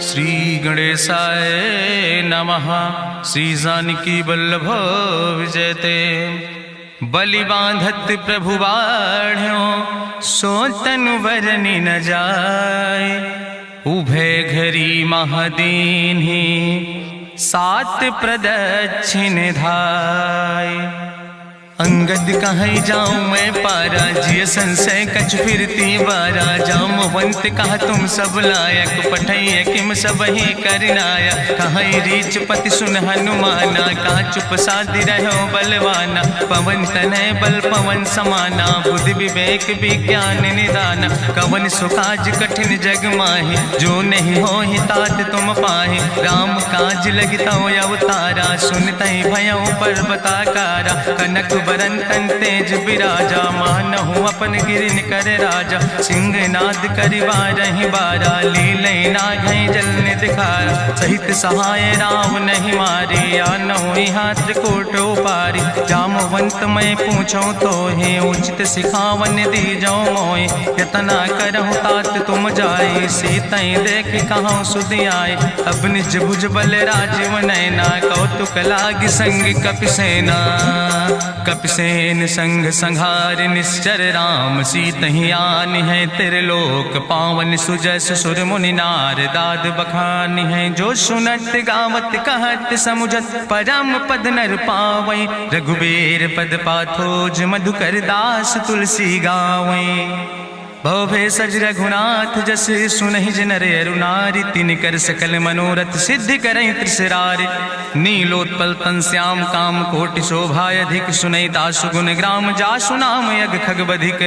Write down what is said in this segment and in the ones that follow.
श्री गणेशाय नमः। श्री जानकी वल्लभ विजयते। बलि बांधत प्रभु बाढ़ो सो तनु वरनि न जाय। उभय घरी महादीन्हि सात प्रदक्षिण धाय। अंगद कहीं जाऊं मैं पारा जिय संशय कछ फिरती बारा। जामवंत कहा तुम सब लायक पठैय किम सब ही करनाया। कहीं रीच पति सुन हनुमाना कहा चुप साधि रहो बलवाना। पवन तनय बल पवन समाना बुद्धि विवेक विज्ञान निदाना। कवन सुकाज कठिन जग माहि जो नहीं हो ही तात तुम पाहि। राम काज लगता अवतारा सुनतहि भयो पर्वताकारा। कनक बरन तन तेज बिराजा मानहु अपन गिरिन कर राजा। सिंह नाद करिवारहि बारा लीलै नाघै जल निधिखारा। सहित सहाय राम नहीं मारे आनहु यहाँ त्रिकूट उपारी। जामवंत मैं पूछो तो हे उचित सिखावन दीजो मोय। यतना करहु तात तुम जाए सीतै देख कहूँ सुधि आए। अब निज भुज बल राजीव नैना कौतुक लाग संग कपिसेना। कपिसेन संग संहार निश्चर राम सीतहि आनि है त्रिलोक पावन। सुजस सुर मुनि नार दाद बखानि है। जो सुनत गावत कहत समुझत परम पद नर पावै। रघुबीर पद पाथोज मधुकर दास तुलसी गावै। भव सज रघुनाथ जस सुनहि नर अरु नारी। तिनकर सकल मनोरथ सिद्धि करहि त्रिसरारि। नीलोत्पल तन श्याम काम कोटि शोभाय अधिक। सुनहि दासु गुण ग्राम जासु नाम यज्ञ खग बधिक।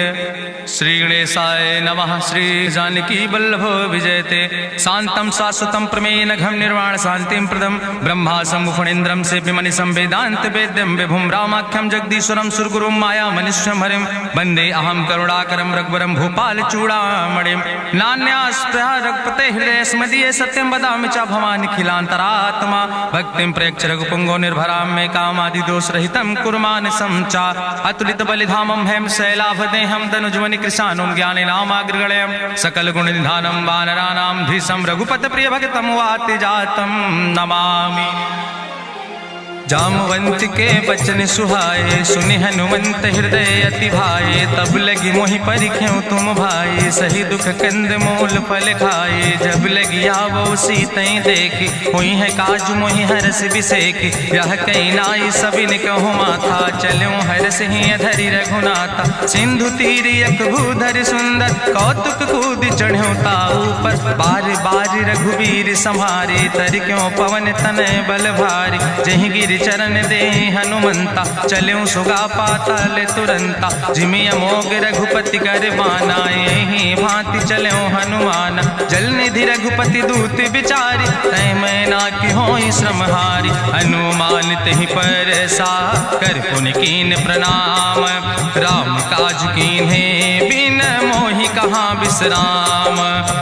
श्री गणेशाय नमः। श्री जानकी वल्लभ विजयते। शांतम शाश्वतम प्रमेय नघम निर्वाण शांतिम प्रदम। ब्रह्मा शंभु फणीन्द्रम से विमनि संवेदांत वेद्यम विभुम रामाख्यम जगदीश्वरम सुरगुरुम माया मनुष्यम हरिम। वंदे अहम करुणाकरम रघुवरम भूपाल चूड़ामणिम। नान्यास्पृहा रघुपते हृदय स्मदीये सत्यम वदामि च भवानि खिलांतरात्मा। भक्तिम प्रयच्छ रघुपुंगो निर्भराम मे कामादि दोष रहितम कुर्मानसं च। अतुलित बलिधामम हेम शैलाभदेहम तनुज्वनि कृशानुम ज्ञानि नामाग्रगण्यम। सकल गुण निधानम वानराणाम धीशम रघुपत प्रिय भक्तम वाति जातम नमामि। जामवंत के बचन सुहाए सुनि हनुमंत हृदय अति भाए। तब लगी मोहि परिख्यों तुम भाई सही दुख कंद मूल फल खाए। जब लगी आवो सीतै देखी हुई है काज मोहि हरस बिसेकी। यह कई नाई सबिन कहु माथा चल्यों हरस ही अधरि रघुनाथा। सिंधु तीर यक भूधर सुंदर कौतुक कूद चढ़्यों ताऊ पर। बार बार रघुबीर संहारे तर क्यों पवन तनय बल भारी। जहि गिर चरण दे हनुमंता चल्यों सुगा पाताल तुरंता। जिमि अमोघ रघुपति कर बाना यही भांति चल्यों हनुमान। जल निधि रघुपति दूत बिचारी तय मैं ना कि होई श्रमहारी। हनुमान तहि पर सा कर पुनि कीन प्रणाम। राम काज कीन्हे बिन मोहि कहाँ विश्राम।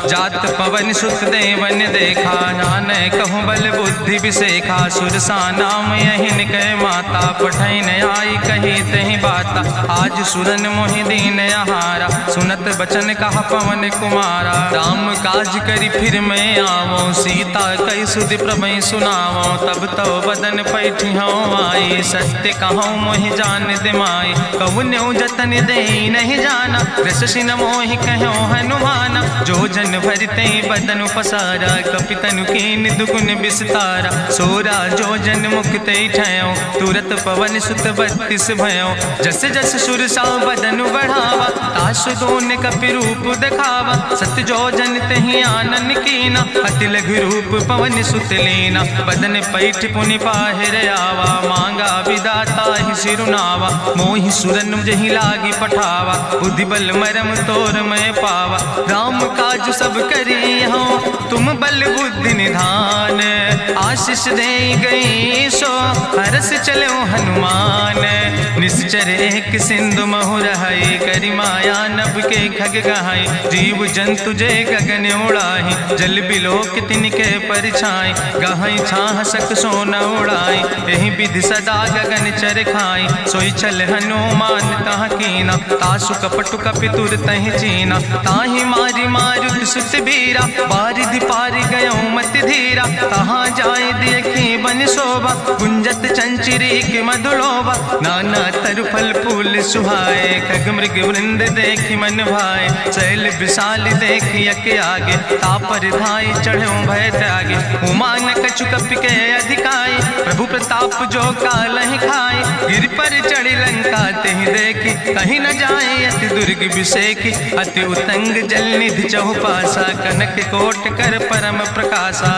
जात पवन सुत देवन देखा नान कहूँ बल बुद्धि विसेखा। सुरसा नाम यहिन कह माता पठैन आई कही तहि बाता। आज सुरन मोहि दीन आहारा सुनत बचन कहा पवन कुमारा। राम काज करी फिर मैं आवो सीता कई सुधि प्रभै सुनावो। तब तो बदन पैठियों आई सत्य कहूँ मोहि जान दिमाई। कहुन्यो जतन दे नहीं जाना रससिन मोहि कहो हनुमाना। जो जन भरते बदन पसारा कपितनु कीन दुगुन विस्तारा। सोरा जो जन मुक्ते ठयो तुरत पवन सुत 32 भयो। जस जस सुरसा बदन बढ़ावा तासु दोन कपि रूप दिखावा। सत्य जो जन तहि आनन कीना अति लघु रूप पवन सुत लीना। बदन पैठ पुनि पाहिर आवा मांगा विदाता ही सिरुनावा। मोहि सुरन जहि लागी पठावा बुद्धि बल मरम तोर मैं पावा। राम काज सब करी हो तुम बल बुद्धि निधान। आशीष दे गई सो हरस चलो हनुमान। निश्चर एक सिंधु महु रहाई, करी माया नभ के खग गहाई। जीव जंतु जे गगन उड़ाही, जल बिलोक तिनके परछाई। गहाई छाह सक सोन उड़ाई, यही विधि सदा गगन चर खाई। सोई चल हनुमान तह कीना, तासु कपटु कपितुर तह चीना। ताहि मारी मारुत सुत बीरा, बारिधि पारि गयो मत धीरा। तहाँ जाय देखी बन शोभा, गुंजत चंचिरी के मधुलोभा। नाना तरु फल फूल सुहाए, खग मृग वृंद देखी मन भाए। शैल विशाल देखी यके आगे, तापर धाई चढ़ो भय त्यागे। उमान कछु कपि के अधिकाई, प्रभु प्रताप जो कालहि खाई। गिर पर चढ़ी लंका तेहि देखी, कहीं न जाए अति दुर्ग विषेखी। अति उतंग जल निधि चहुपासा, कनक कोट कर परम प्रकाशा।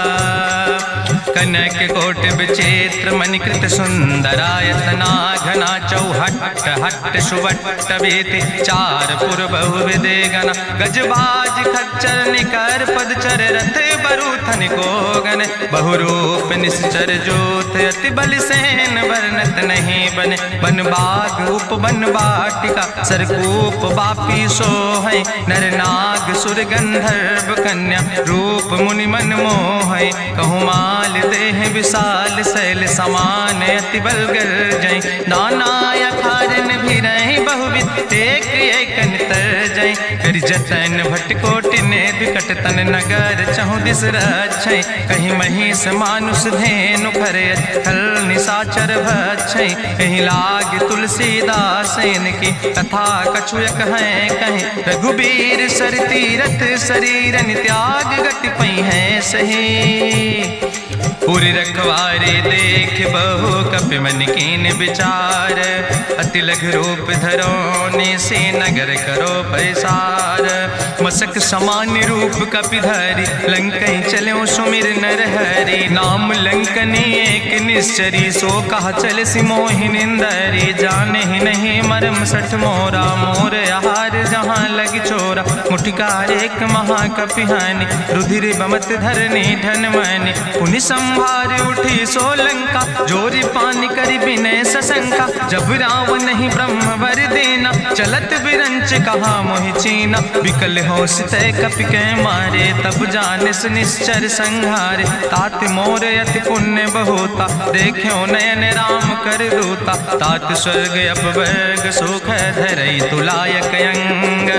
कनक कोट विचित्र मणिकृत सुंदरायतना, घना चौहट्ट हट्ट सुवट्ट वेति। चार पुर बहु विदे गना, गजबाज खच्चर निकर पदचर। रथ बरूथन को गन, बहुरूप निश्चर जोत। अति बल सेन वर्णत नहीं बने, बन बाग उप बन बाटिका। सरकूप बापी सोहै, नर नाग सुर गंधर्व कन्या। रूप मुनि मन मोहै, कहूँ माल देह विशाल। शैल समान अति बल गर्जै, नाना अखारन भी रही बहुविध। एक एकन तर जै, करि जतन भटकोटि ने विकट तन नगर। चहु दिस रक्षै, कहीं महिष मानुष धेनु खरे। खल निशाचर भक्षै, कहीं लाग तुलसीदास इनकी। कथा कछुयक है कहीं, रघुबीर सर तीरथ शरीरन त्याग। गति पई है सही, पुर रखवारे देख बहु कपि मन कीन विचार। अति लघु रूप धरोने से नगर करो पैसार। मसक समान रूप कपि धरि, लंकई चलो सुमिर नर हरि। नाम लंकनी एक निश्चरी, सो कहा चल सिमोहि निंदरी। जाने ही नहीं मरम सठ मोरा, मोर आहार जहाँ लग चोरा। मुठिकार एक महाकपि हानि, रुधिर बमत धरनी धन मनि। पुनि संभार उठी सोलंका, जोरी पानी करी विनय सशंका। जब रावण ही ब्रह्म वर देना, चलत बिरंच कहा मोहि चीना। विकल होश तय कपि के मारे, तब जानिस निश्चर संहारे। तात मोर अति पुण्य बहुता, देख्यो नयन राम कर दूता। तात स्वर्ग अपवर्ग सुख धरई, तुलायक अंग।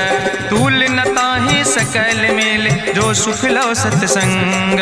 तूल न ताहि सकल मेल, जो सुख लो सत्संग।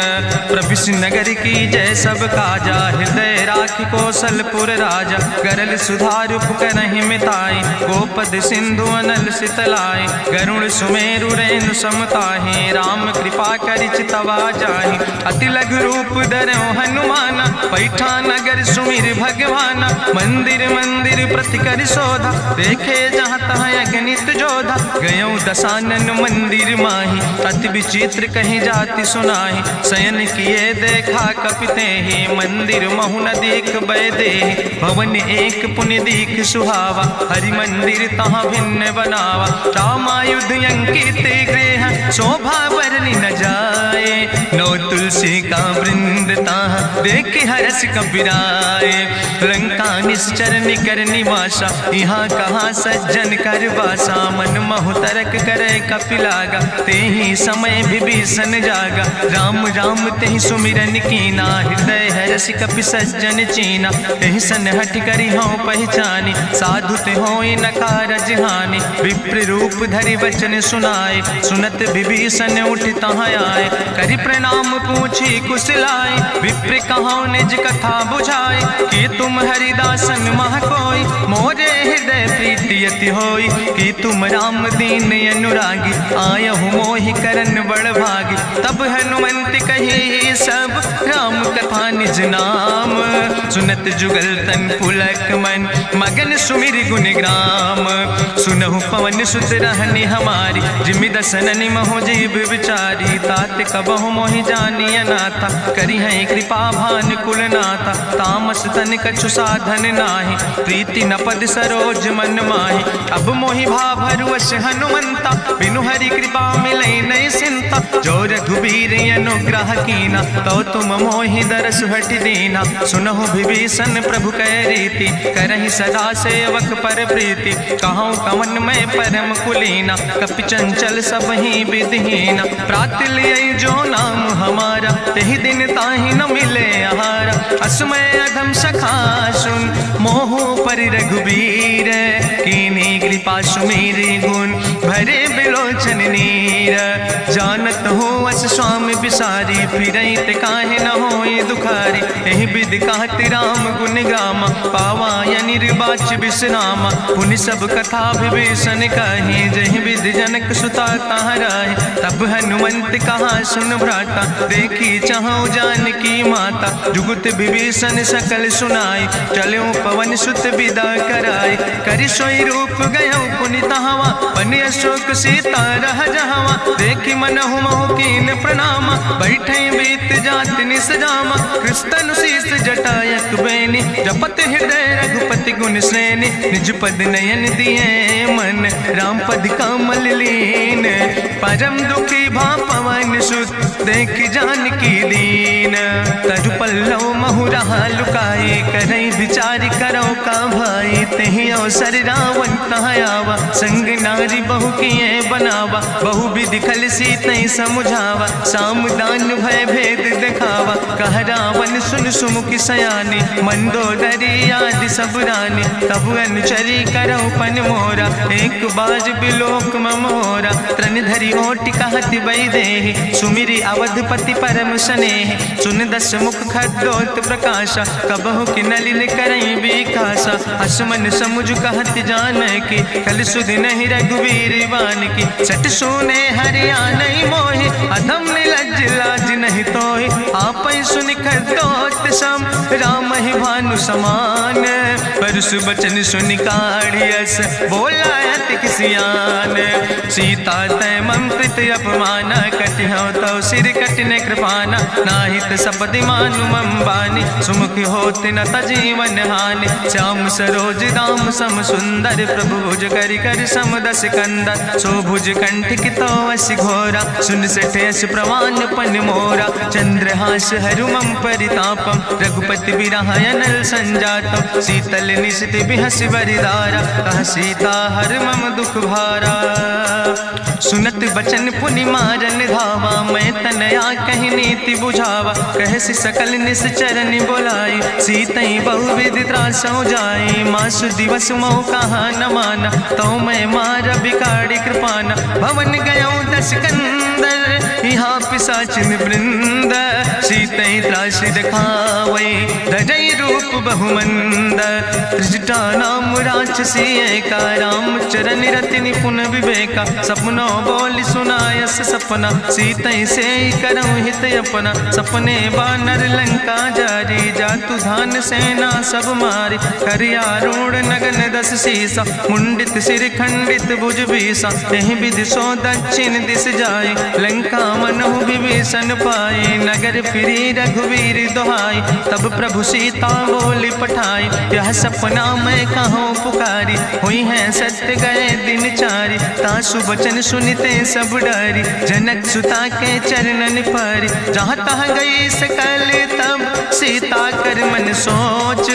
प्रभिस नगर की जय सब काजा, हृदय राखि कौशलपुर राजा। गरल सुधार उपकरहि मिताई, गोपद सिंधु अनल सितलाई। गरुण सुमेरु रेणु समताहि, राम कृपा करि चितवा जाहि। अति लघु रूप धरौ हनुमाना, पैठा नगर सुमिर भगवाना। मंदिर मंदिर प्रति करि शोधा, देखे जहाँ तहाँ अगणित जोधा। गयो दशानन मंदिर माही, अति विचित्र कहीं जाति सुनाही। शयन किए देखा कपि तेहि, मंदिर महु न देख बैदेहि। भवन एक पुनि दीख सुहावा, हरि मंदिर तहाँ भिन्न बनावा। रामायुध अंकित गृह, शोभा बरनी न जाए। नौ तुलसी का वृंद ताहाँ, देख हरस कपिराए। लंका निश्चर निकर निवासा, यहाँ कहाँ सज्जन कर वासा। मन महु तरक करे कपिलागा, तेहि समय विभीषण जागा। राम राम तेहि सुमिरन कीना, हृदय हरस कपि सज्जन चीना। एहि सन हठ करि हूँ पहचानी, साधु ते होई न कारज हानि। विप्र रूप धरि वचन सुनाए, सुनत विभीषण उठ तहाँ आए। करि प्रणाम पूछी कुशलाए, विप्र कहाँ निज कथा बुझाए। कि तुम हरिदासन मह कोई, मोरे हृदय प्रीति अति होई। कि तुम राम दीन अनुरागी, आयहु मोहि करन बड़ भागी। तब हनुमंत कही सब, राम कथा निज नाम। सुनत जुगल तन पुलक मन, मगन सुमिर गुण ग्राम। सुनहु पवन सुत रहनी हमारी, जिमि दसननि महो जीव विचारी। तात कबहु मोहि जानी अनाथा, करी है कृपा भान कुलनाथा। तामस तन कछु साधन नाही, प्रीति न पद सरोज मन माही। अब मोहि भाभरुवश हनुमंता, बिनु हरि कृपा मिलै नहीं सिंता। जो रघुबीर अनुग्रह कीना, तो तुम मोहि दरस सुहट दीना। सुनहु विभीषण प्रभु कै रीति, करहि सदा सेवक पर प्रीति। कहूँ कवन में परम कुलीना, कपि चंचल सब ही विधिहीना। प्रात लिय जो नाम हमारा, तेहि दिन ताहि न मिले आहारा। असमय अधम सखा सुन, मोह पर रघुबीर। कीन्ही कृपा सुमेरि गुण, भरे बिलोचन नीर। जानत हो अस स्वामी बिसारी, फिरहि ते काहे न होई दुखारी। एहि विधि कहत राम गुण गामा, पावा निर्वाच विश्रामा। पुनि सब कथा विभीषण कही, जहि विधि जनक सुता कहाँ रहे। तब हनुमंत कहा सुन भ्राता, देखी चाहूँ जानकी माता। जुगुत विभीषण सकल सुनाई, चलो पवन सुत विदा कराई। करि सोई रूप गयो पुनि तहवा, बनि अशोक सीता रह जहवा। देखी मनहु मोह कीन प्रणामा, बैठे बीत जात निस जामा। कृष्ण शीस जटायक बेनी, जपत हृदय रघुपति गुण श्रेणी। निज पद नयन दिए मन, राम पद कमल लीन। परम दुखी भा पवन सुत, देख जानकी दीन। तरु पल्लव महु रहा लुकाई, करई विचार करो का भाई। तेहि अवसर रावण तहाँ आवा, संग नारी बहु किए बनावा। बहु विधि खल सीतहि समुझावा, सामदान भय भेद दिखावा। कह रावण सुन सुमुखी सयानी, मंदोदरी आदि सब रानी। तब अनुचरी करो पन मोरा, एक बाज बिलोक ममोरा। त्रन धरि ओट कहत वैदेही, सुमिरी अवधपति परम स्नेह। सुन दस मुख खद्योत प्रकाशा, कबहु कि नलिन करई बिकासा। असमन समुझ कहत जानकी, कल सुध नहीं रघुवीर बान की। सट सुने हरियाणई मोहि, अधम निलज्ज लाज नहीं तोहि। आपै सुनि खद्योत सम, राम ही भानु समान। परसु बचन सुनि काढ़ियस, बोला अति किसियान। सीता तै मम कृत अपमाना, कटिहौ तौ सिर कटिन कृपाना। नाहित सपदि मानु मम बानी, सुमुख होत न तजीवन हानि। श्याम सरोज दाम सम सुंदर, प्रभु भुज करि कर सम दस कंदर। सो भुज कंठ कितो अस घोरा, सुन सठेस प्रवान पन मोरा। चंद्रहास हरु मम परितापम, रघुपति बिरहायनल संजातम। शीतल निशित बिहस बरिदारा, कह सीता हर मम दुख भारा। सुनत बचन पुनि मारन धावा, मैं तनया कहि नीति बुझावा। कहसि सकल निश्चरन बोलाई, सीतई बहुविधि त्रासौ जाई। मासु दिवस मोह कहा न माना, तो मैं मार बिगाड़ी कृपाना। भवन गयो दस कंदर, यहाँ पिशाचिन वृंद। सीतई त्रास दिखावै, धजई रूप बहुमंद। त्रिजटा नाम राक्षसी एका, राम चरण रति निपुण विवेका। सपनो बोल सुनायस सपना, सीतई से करऊँ हित अपना। सपने बानर लंका जारी, जातु धान सेना सब मारी। करियारूढ़ नगन दस सीसा, मुंडित सिर खंडित भुज बीसा। यही विधि सो दक्षिण दिस जाय, लंका मनहु विभीषण पाई। नगर फिरी रघुवीर दुहाई, तब प्रभु सीता बोली पठाई। यह सपना मैं कहूँ पुकारी, हुई है सत्य गए दिन चारी। तासु वचन सुनते सब डरी, जनक सुता के चरणन पर। जहाँ तहाँ गई सकल तब, सीता कर मन सोच।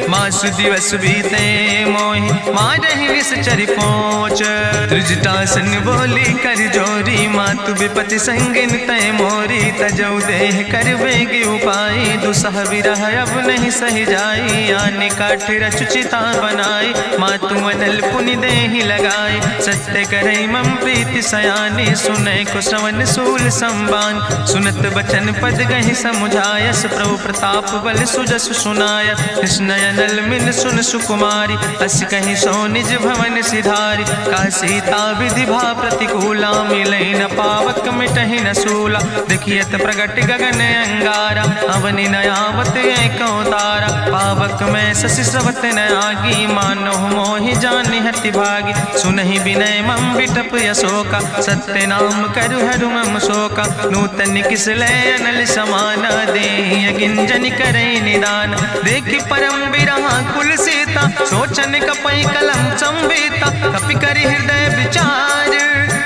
मासु दिवस बीते मोहि, मारहि निश्चर पहुँच। त्रिजटासन बोली कर जोरी, मातु विपति संगिन तय मोरी। तजौ देह कर बेगी उपाय, दुसह विरह अब नहीं सही जाई। आने काठ रचुचिता बनाई, मातु अनल पुनि देहि लगाई। सत्य करई मम प्रीति सयानी, सुनै को श्रवण सूल संबान। सुनत बचन पद गहि समुझायस, प्रभु प्रताप बल सुजस सुनाय। कृष्णय नल मिल सुन सुकुमारी, अस कहीं सो निज भवन सिधारी। का सीता विधि भा प्रतिकूला, मिलै न पावक मिटहि न सूला। देखियत प्रगट गगन अंगारा, अवनि नयावत एको तारा। पावक में शशि स्रवत न आगी, मानो मोहि जानि हति भागी। सुनहि विनय मम बिटप यशोका, सत्य नाम करु हरु मम शोका। नूतन किस लय अनल समाना, देहि अगिंजन करई निदान। देखि परम बिरहा कुल सीता, सोचन कपई कलम संवेता। कपि करि हृदय विचार,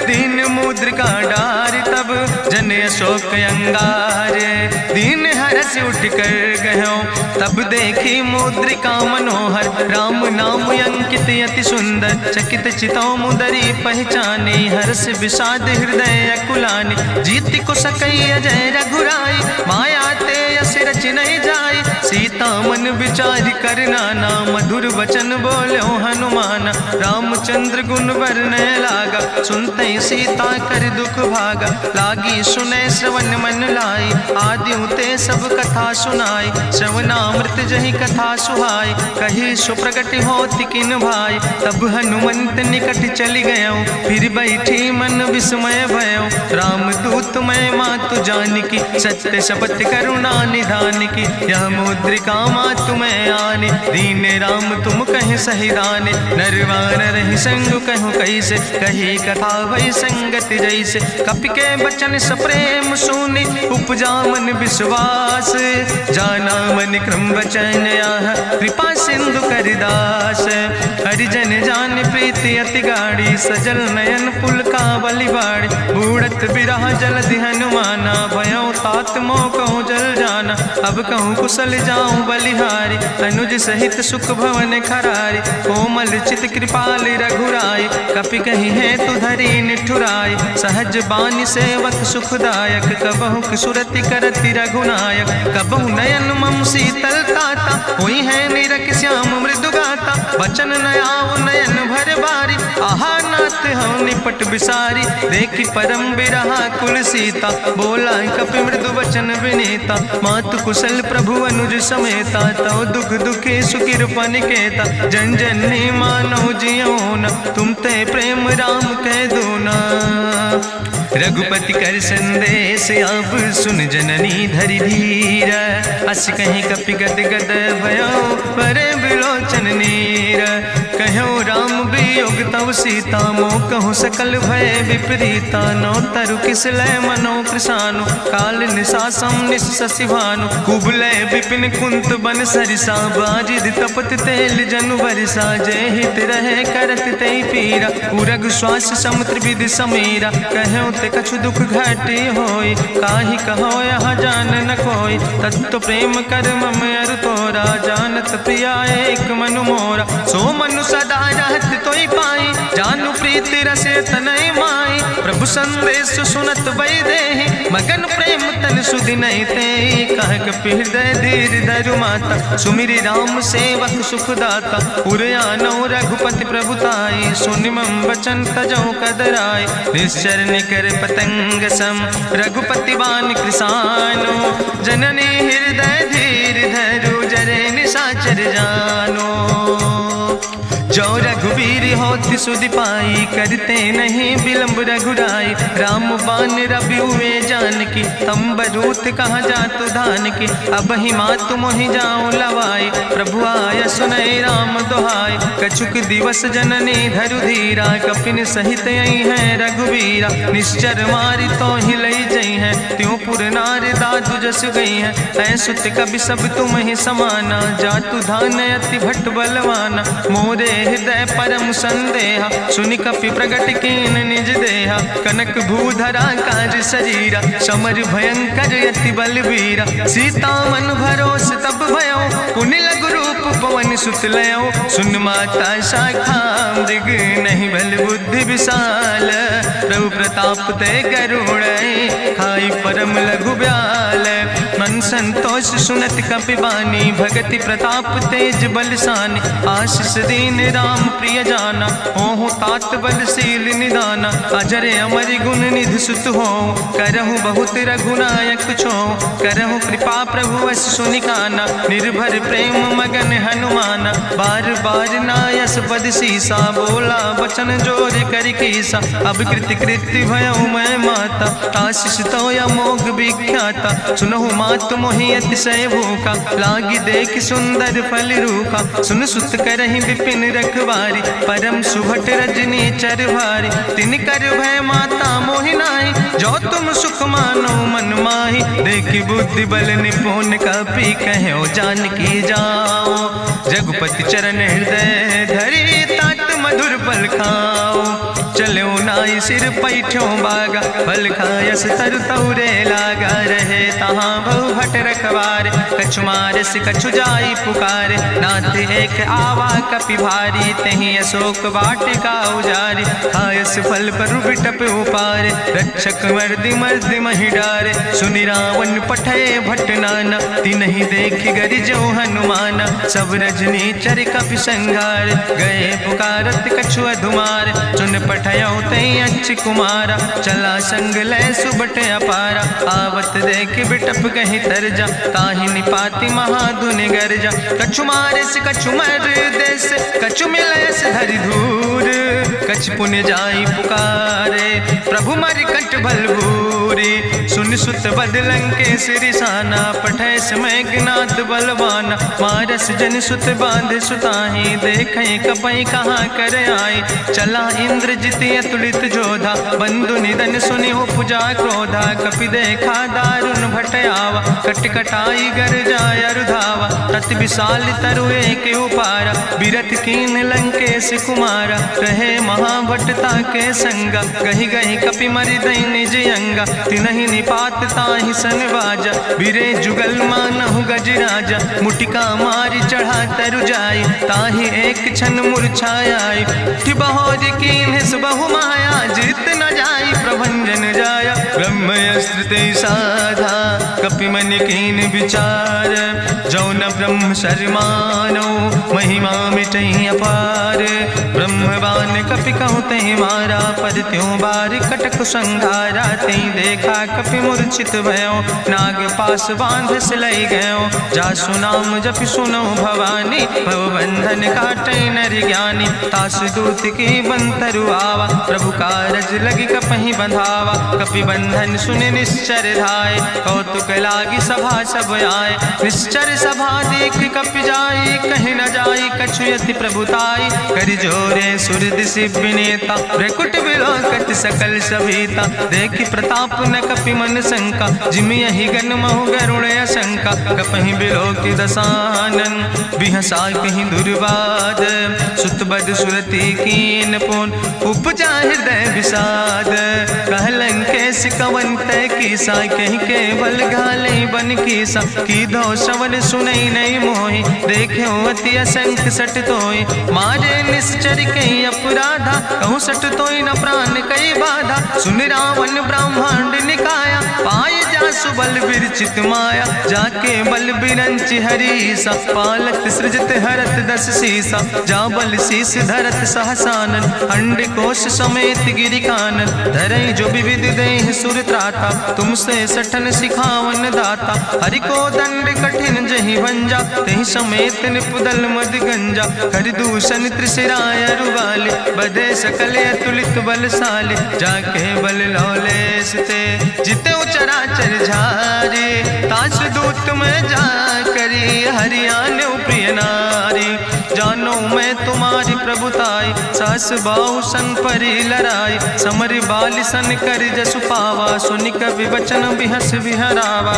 दीन मुद्रिका डार। तब जन अशोक अंगार। दीन हरस उठ कर गयो तब देखी मुद्रिका मनोहर। राम नाम अंकित अति सुंदर चकित चितौ मुदरी पहचाने। हर्ष विषाद हृदय अकुलानि जीत को सकई अजय रघुराई। माया ते यस रच नहीं जाई सीता मन विचार कर नाना। मधुर वचन बोलो हनुमान रामचंद्र गुण वर्णय लागा। सुनते सीता कर दुख भागा लागी सुने श्रवण मन लाई। आदि ते सब कथा सुनाई श्रवणामृत जहि कथा सुहाई। कही सुप्रगट होति किन भाई तब हनुमंत निकट चली गयो। फिर बैठी मन विस्मय भयो राम दूत मैं मातु जानकी। सत्य शपथ करुणा निधान की यह मुद्रिका मातु मैं आने। दीन राम तुम कहे सही दाने नरवान रही संग कहूँ कैसे। कही कथा भई संगति जैसे कपि के बचन सप्रेम सुनी। उपजा मन विश्वास जाना मन क्रम वचन आह। कृपा सिंधु करिदास हरिजन जान प्रीति अति गाड़ी। सजल नयन पुलकावली बाड़ी बूढ़त बिरह जलधि हनुमाना। भयो तात मोह कहूँ जल जाना अब कहूँ कुशल जाऊँ बलिहारी। अनुज सहित सुख भवन खरारी कोमल चित कृपाल रघुराई। कपि कही है तु धरी निठुराई सहज बानी सेवक सुखदायक। कबहु सुरति करति रघुनायक कबहु नयन मम शीतल ताता। हुई है निरख श्याम मृदु गाता वचन नयाव नयन भर बारी। आहा नाथ हम निपट बिसारी देखी परम बिरहा कुल सीता। बोला कपि मृदु वचन विनीता मातु कुशल प्रभु अनुज समेता। तव दुख दुखी सुखिर पनिकेता जन जननी मानो जियो न। तुम ते प्रेम राम कह दो ना। रघुपति कर संदेश अब सुन जननी धरि धीर। अस कहीं कपि गद गद भयो परे बिलोचन नीर। कहो राम वियोग तव सीता मोह कहूँ सकल भय विपरीता। नौ तरु किस लय मनो कृषानु काल निशासम निशि भानु। कुबलय विपिन कुंत बन सरिसा बाजिद तपत तेल जनु बरिसा। जय हित रहे करत ते पीरा उरग श्वास समुद्र विधि समीरा। कहो ते कछु दुख घटी होई काहि कहो यहाँ जान न कोई। तत्व प्रेम कर मम अरु तोरा जानत प्रिया एक मनु मोरा। सो मनु सदा रहत तोई पाई जानु प्रीति रसे तनय माई। प्रभु संदेश सुनत वै देहि मगन प्रेम तन सुधि नहीं ते। कह कपि हृदय धीर धरु माता सुमिरि राम सेवक सुखदाता। उरयानो रघुपति प्रभुताई सुनि मम वचन तजौ कदराय। निश्चर निकर पतंग सम रघुपति बान कृसानो। जननी हृदय धीर धरु जरे निशाचर जानो। जो रघुवीर होति सुधि पाई करते नहीं विलंब रघुराई। राम बान रवि हुए जानकी तम्बरूथ कहाँ जातु धान की। अब ही मातु मोहि जाऊँ लवाई प्रभु आय सुनय राम दुहाई। कछुक दिवस जननी धरु धीरा कपिन सहित यही है रघुवीरा। निश्चर मारी तो ही लई जई है त्यों पुर नार दादु जस गई है। ऐसुत कभी सब तुम ही समाना जातु धान अति भट्ट बलवाना। मोरे हृदय परम संदेहा सुनि कपि प्रगट कीन निज देहा। कनक भूधरा काज शरीरा समर भयंकर यति बलवीरा। सीता मन भरोस तब भयो पुनि लघु रूप पवन सुत लयो। सुन माता शाखा मृग नहीं बल बुद्धि विशाल। प्रभु प्रताप ते गरुड़ खाई परम लघु ब्याल। मन संतोष सुनत कपि बानी भगति प्रताप तेज बलसानी। आशीष दीन राम प्रिय जाना ओहु तात बलशील निदाना। अजर अमर गुण निधि सुत हो करहु बहुत रघुनायक छो। करहु कृपा प्रभु अस सुनिकाना निर्भर प्रेम मगन हनुमाना। बार बार नायस पद सीसा बोला बचन जोर कर कीसा। अब कृति कृति भयो मैं माता आशीष तो अमोघ विख्याता। सुनहु मातु मोहि अतिशय भूखा लागी देख सुंदर फल रूखा। सुन सुत करहि विपिन रखवारी परम सुभट रजनी चर भारी। तिन कर भय माता मोहि नाहि जो तुम सुख मानो मन माहि। देखि बुद्धि बल निपुण कपि कहो जानकी जाओ। रघुपति चरण हृदय धरि तात मधुर फल खाओ। चलो नाई सिर पैठो बागा, फल खायस तरु तौरे लागा। रहे तहाँ बहु भट रखवारे, कछु मारस कछु जाई पुकारे। नाथ एक आवा कपि भारी, तहीं अशोक वाटिका उजारी। खायस फल पर बिटप उपारे, रक्षक मर्दि मर्दि महि डारे। सुनि रावण पठय भट नाना, तिन्हि देखि गरिजो हनुमाना। सब रजनी चर कपि संघार, गए पुकारत कछु अधुमार। चुन पठयो तई अच्छ कुमारा, चला संग लय सुबट अपारा। आवत देख बिटप कहीं तरजा, ताहि निपाति महाधुनि गर्जा। कछु मारिस कछु मर देस, कछु मिलयस धरि धूर। कछ पुण्य जाई पुकारे, प्रभु मरि कंठ भल भूरी। सुन सुत बद लंकेश रिसाना, पठय समय ज्ञात बलवाना। मारस जन सुत बांध सुताहि, देखे कपई कहाँ कर आए। चला इंद्रजित अतुलित जोधा, बंधु निधन सुनि उपजा क्रोधा। कपि देखा दारुण भट आवा, कट कटाई गर जाय रुधावा। तत विशाल तरु एक उपारा, बिरत कीन लंकेश कुमारा। रहे महाभटता के संगा, गहि गहि कपि मरि दई निज अंगा। तिन्हि निपात ताहि सन बाजा, बिरे जुगल मानहु गजराजा। मुटिका मारि चढ़ा तरु जाई, ताहि एक क्षण मूर्छाई। बहोज कीन्हिस बहु माया, जीत न जाई प्रभंजन जाया। ब्रह्मयस्त्र ते साधा, कपि मन कीन विचार। जौ न ब्रह्म शर्मानो, महिमा मिटई अपार। ब्रह्मवान कपि कहु तहि मारा, पर त्यों बार कटक संघारा। तई देखा कपि मूर्छित भयो, नाग पास बांध सिलई गयो। जासु नाम जपि सुनो भवानी, भव बंधन काटई नर ज्ञानी। तास दूत की बंतरु आवा, प्रभु कारज लगी कपहि बंधावा। कपि बंधन सुनि निश्चर धाय, कौतुक लागी सभा सब आए। निश्चर सभा देख कपि जाई, कहीं न जाई कछु यति प्रभुताई। कर जोरे सुर दिसि विनेता, भ्रकुट विलोकत सकल सभीता। देखि प्रताप न कपि मन शंका, जिमि यहि गन महु गरुण शंका। कपहि बिलोकि दसानन, बिहसा कहीं दुर्वाद। सुत बद सुरति कीन पुन, उपजा हृदय विषाद। कह लंकेश कवन तय कीसा, कहीं केवल घाले बन कीसा। की दो श्रवण सुनई नहीं मोहि, देख्यो अति असंख सट तोय। मारे निश्चर कई अपराधा, कहूँ सट तोय न प्राण कई बाधा। सुन रावण ब्रह्मांड निकाया, पाय जासु बल विरचित माया। जाके बल बिरंच हरीसा, पालत सृजत हरत दस सीसा। जा बल शीस धरत सहसानन, अंड कोश समेत गिरि कानन। धरई जो विविध देह सुर त्राता, तुमसे सठन सिखावन दाता। हरि को दंड कठिन जहि भंजा, तहि समेत निपुदल मद गंजा। कर दूषण त्रिशिराय रुगाले, बधे सकल अतुलित बलशाले। जाके बल लौलेस ते, जिते चराचर झारे। तास दूत में जा करी, हरियाण प्रिय नारी। जानो मैं तुम्हारी प्रभुताई, सास बाहु सन परी लड़ाई। समर बाल सन कर जसु पावा, सुनि कवि वचन बिहस बिहरावा।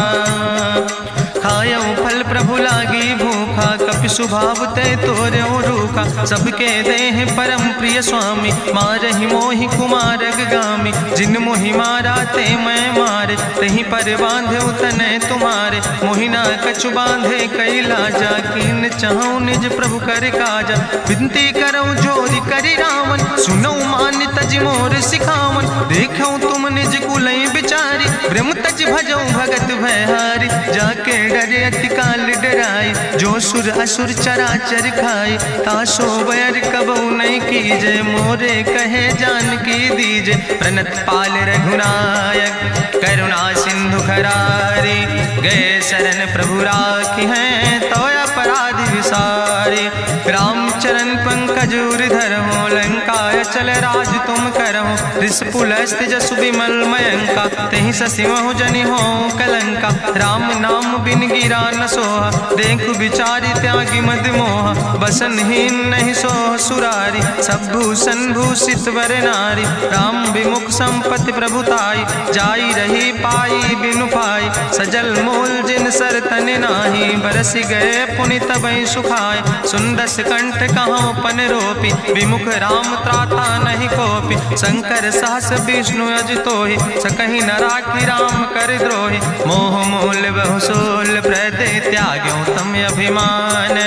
खायौ फल प्रभु लागी भूखा, कपि स्वभाव ते तोर्यो रूखा। सबके देह परम प्रिय स्वामी, मारहि मोहि कुमारग गामी। जिन मोहि मारा ते मैं मारे, तहीं पर बांधे तने तुम्हारे। मोहिना कछु बांधे कई लाजा, कीन चाहूं निज प्रभु कर काजा। विनती करऊं जोरि करि रावण, सुनऊ मान तज मोर सिखावन। देखऊं तुम निज कुलई बिचारी, ब्रह्म तज भजऊं भगत भयहारी। जाके डरे अति काल डराई, जो सुर असुर चराचर खाई। तासो बैर कबऊ नहीं कीजे, मोरे कहे जान की दीजे। प्रणत पाल रघुनायक, करुणा सिंधु खरारी। गए शरण प्रभु राखी हैं, तो अपराध विसारी। रामचरण पंकज उर धरहु, लंकाय चल राज तुम करहु। रिसपुलस्त जसु विमल मयंका, तहि ससिमहु जनि हो कलंका। राम नाम बिन गिरा न सोहा, देखु बिचारी त्यागी मद मोहा। बसनहीन नहीं सोह सुरारी, सब भूषण भूषित वर नारी। राम विमुख संपत्ति प्रभुताई, जाई रही पाई बिनु पाई। सजल मोल जिन सर तन नाही, बरस गए पुनि तबहि सुखाय। सुंदस कंठ कहाँ पन रोपी, विमुख राम त्राता नहीं कोपी। शंकर सहस विष्णु अज तोहि, सकहि न राखी राम कर द्रोहि। मोह मूल बहुसोल प्रदे, त्याग्यो तम अभिमान।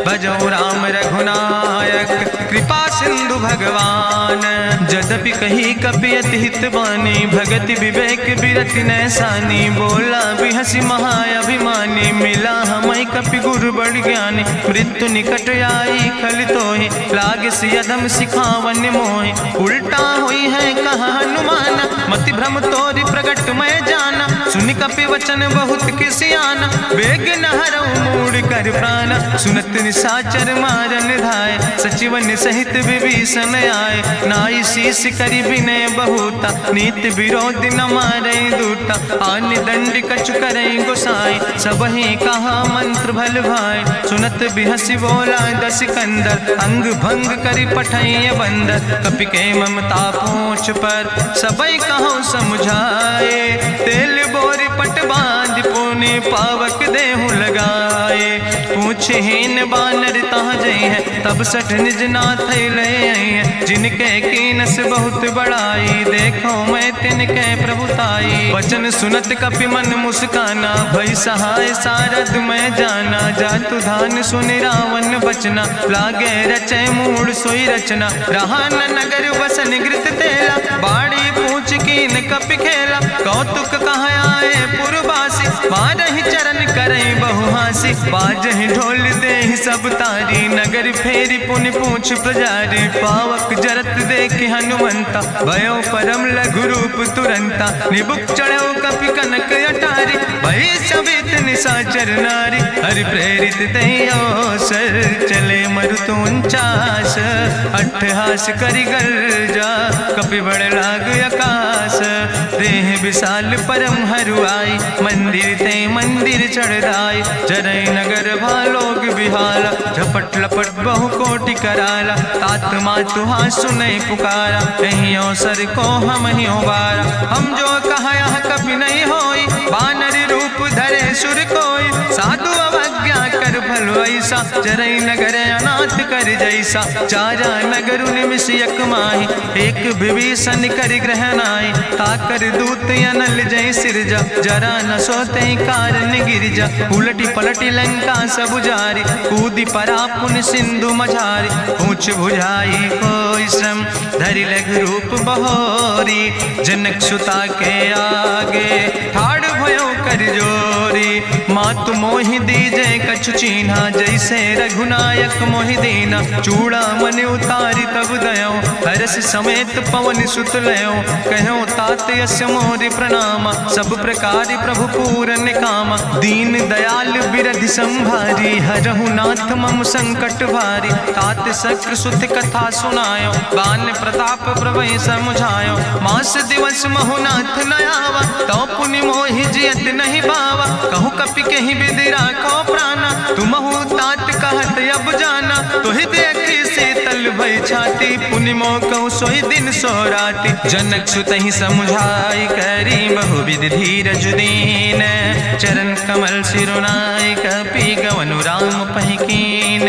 भजो राम रघुनायक, कृपा सिंधु भगवान। यद्यपि कही कपि अति हित बानी, भगति विवेक बिरति नैसानी। बोला बिहसी महाअभिमानी, मिला हमै कपि गुरु बड़ ज्ञानी। मृत्यु निकट आई खल तोहि, लागे सियदम सिखावन मोहि। उल्टा हुई है कहा हनुमाना, मति भ्रम तोरि प्रगट मैं जाना। सुनि कपि वचन बहुत किसियाना, बेग न हरऊ मूढ़ कर प्राण। सुनत निशाचर मारन धाय, सचिवन सहित विभीषण आए। नाई शीस करि विनय बहुता, नीति विरोध न मारै दूता। आन दंड कछु करै गोसाई, सबहि कहा मंत्र भल भाई। सुनत बिहसी बोला दस कंदर, अंग भंग करि पठैय बंदर। कपि के ममता पूछ पर, सबई कहो समुझाए। तेल बोरी पट बांध पुनि, पावक देहु लगाए। पूछहीन बानर तहाँ जई है, तब सठ निज नाथ ले आई है। जिनके कीनस बहुत बड़ाई, देखो मैं तिनके प्रभुताई। वचन सुनत कपि मन मुस्काना, भई सहाय सारद मैं जाना। जातु धान सुनि रावण बचना, लागे रचै मूढ़ सोई रचना। रहा न नगर बसन घृत तेला, बाड़ी पूछ कीन कपि खेला। कौतुक कहाँ आए पुरवासी, मारहि चरण करई बहुहासी। बाजहि ढोल देहि सब तारी, नगर फेरी पुनि पूछ प्रजारी। पावक जरत देख हनुमंता, भयो परम लघु रूप तुरंता। निबुक चढ़ो कपि कनक अटारी, भई सवित निशाचर नारी। हरि प्रेरित तहि अवसर, चले मरुत 49। अट्ठहास करि गर्जा, कपि बड़ लाग आकाश। देह विशाल परम हरुआई, मंदिर ते मंदिर चढ़ाई। जरई नगर भालोग बिहाला, झपट लपट बहु कोटि कराला। तात मातु हाँ सुनै पुकारा, एहि अवसर को हम ही उबारा। हम जो कहा यहाँ कभी नहीं होई, बानर रूप धरे सुर कोई। साधु अवज्ञा कर फल ऐसा, जरई नगर अनाथ कर जैसा। चारा नगर निमिष यक माही, एक विभीषण कर ग्रहण आई। ताकर दूत अनल जय सिरजा, जरा न सोते कारण गिरजा। उलटी पलटी लंका सब जारी, कूदी परा पुन सिंधु मझारी। पूछ बुझाई कोई श्रम, धरि लघु रूप बहोरी। जनक सुता के आगे, ठाड़ भयो कर जोरी। मातु मोहि दीजे कछु चीन्हा, जैसे रघुनायक मोहि दीना। चूड़ा मन उतारी तब दयो, हरस समेत पवन सुत लयो। कहो तात यस्य मोरि प्रणामा, सब प्रकार प्रभु पूरन कामा। दीन दयाल बिरधि संभारी, हरहु नाथ मम संकट भारी। तात शक्र सुत कथा सुनायो, बान प्रताप प्रभय समुझायो। मास दिवस महुनाथ न आवा, तो पुनि मोहि जियत नहीं बावा। कहु कपि कहीं विधि राखो प्राणा, तुमहु तात कहत अब जाना। तुहि देखी शीतल भई छाती, पुनि मोह कहु सोई दिन सो राति। जनक सुतहि समुझाई, करी बहुविधि धीरज दीन। चरण कमल सिरुनाई, कपि गवनु राम पहि कीन।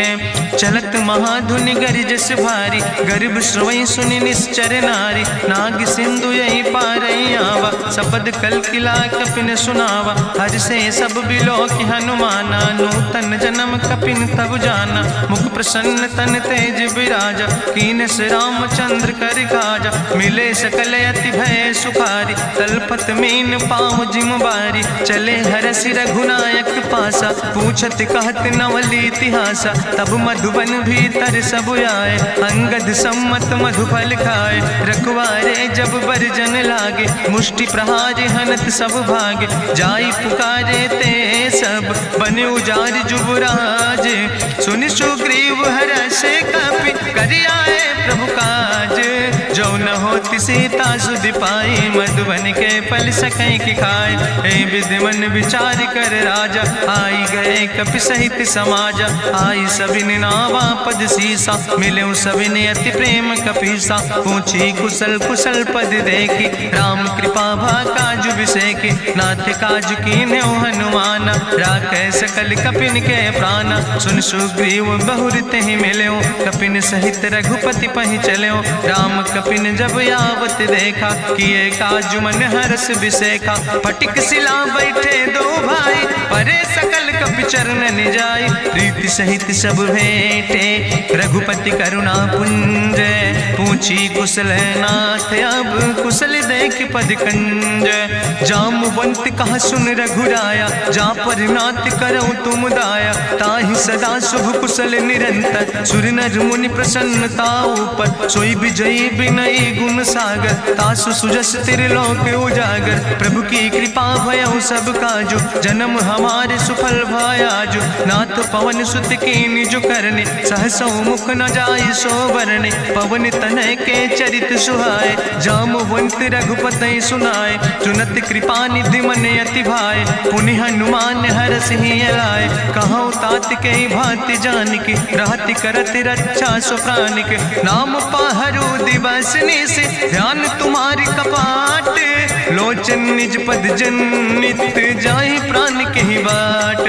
चलत महाधुनि गरिजस भारी, गर्भ श्रवई सुनि निश्चर नारी। नाग सिंधु यही पारई आवा, सपद कल किला कपिन सुनावा। हर से सब बिलो कि हनुमाना, नूतन जन्म कपिन तब जाना। मुख प्रसन्न तन तेज विराजा, कीनस रामचंद्र कर काजा। मिले सकल अति भय सुखारी, तलपत मीन पाँव जिम बारी। चले हरस रघुनायक पासा, पूछत कहत नवल इतिहासा। तब मधुबन भीतर सब आए, अंगद सम्मत मधुफल खाए। रखवारे जब बरजन लागे, मुष्टि प्रहार हनत सब भागे। जाई पुकारे ते सब, बने उजार जुबराज। सुनि सुग्रीव अब हरस कपि करियाए प्रभु काज। जो न होती सीता सुध पाई मधुबन के फल सकै की खाए। हे विधि मन विचार कर राजा आई गए कपि सहित समाज। आई सबिन नावा पद सीसा मिले सबिन अति प्रेम कपीसा। पूछी कुशल कुशल पद देखी राम कृपा भा काजु विषेकी। नाथ काजु कीन्यो हनुमान राखे सकल कपिन के प्राण। सुन सुग्रीव बहुर तेहि मिल्यो कपिन सहित रघुपति पहि चल्यो। राम कपिन जब आवत देखा किए काजु मन हरस विसेखा। फटिक सिला बैठे दो भाई परे सकल कपि चरण जाय। प्रीति सहित सब भेंटे रघुपति करुणा पुंज। पूछी कुशल नाथ अब कुशल देख पद कंज। जामवंत कहा सुन रघुराया जा पर नाथ करो तुम दाया। ताहि सदा शुभ कुशल निरंतर सुर नर मुनि प्रसन्नता ऊपर। सोई विजयी विनयी गुण सागर तासु सुजस त्रिलोक उजागर। प्रभु की कृपा भयउ सब काजु जन्म हमारे सुफल भयाजु। नाथ पवन सुत की निज करने सहसो मुख न जाय सो वरने। पवन तनय के चरित सुहाए जामवंत रघुपति सुनाए। चुनत कृपा निधि मन अति भाए पुनि हनुमान हरस ही लाए। कहूँ तात के भांति जानकी रहति करत रक्षा सो प्राणिक। नाम पाहरु दिवस निशि ध्यान तुम्हारी कपाट। लोचन निज पद जनित जाहि प्राण के ही बाट।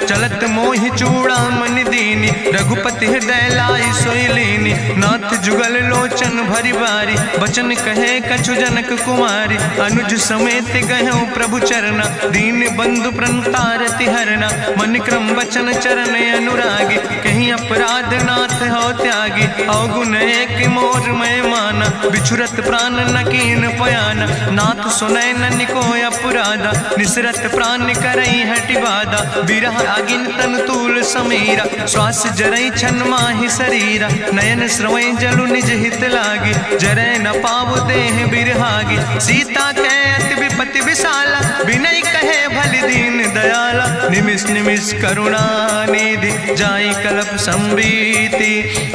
चलत मोहि चूड़ामन दीनी रघुपति हृदय लाई सोई लीनी। नाथ जुगल लोचन भरि बारी बचन कहे कछु जनक कुमारी। अनुज समेत गहु प्रभु चरना दीन बंधु प्रणतारति हरना। मन क्रम वचन चरण अनुरागी कहीं अपराध नाथ हो त्यागी। अवगुण एक मोर मैं माना बिछुरत प्राण न कीन पयाना। नाथ सुनय नन को अपराधा निसरत प्राण करई हटि बाधा। बिरह अगिन तन तूल समीरा श्वास जरई छन माहि शरीरा। नयन श्रवै जलु निज हित लागी जरय न पाव देह बिरहागी। सीता के अति विपति विशाला विनय कहे भलि दीन दयाला। निमिष निमिष करुणा निधि जाई कलप संबीति।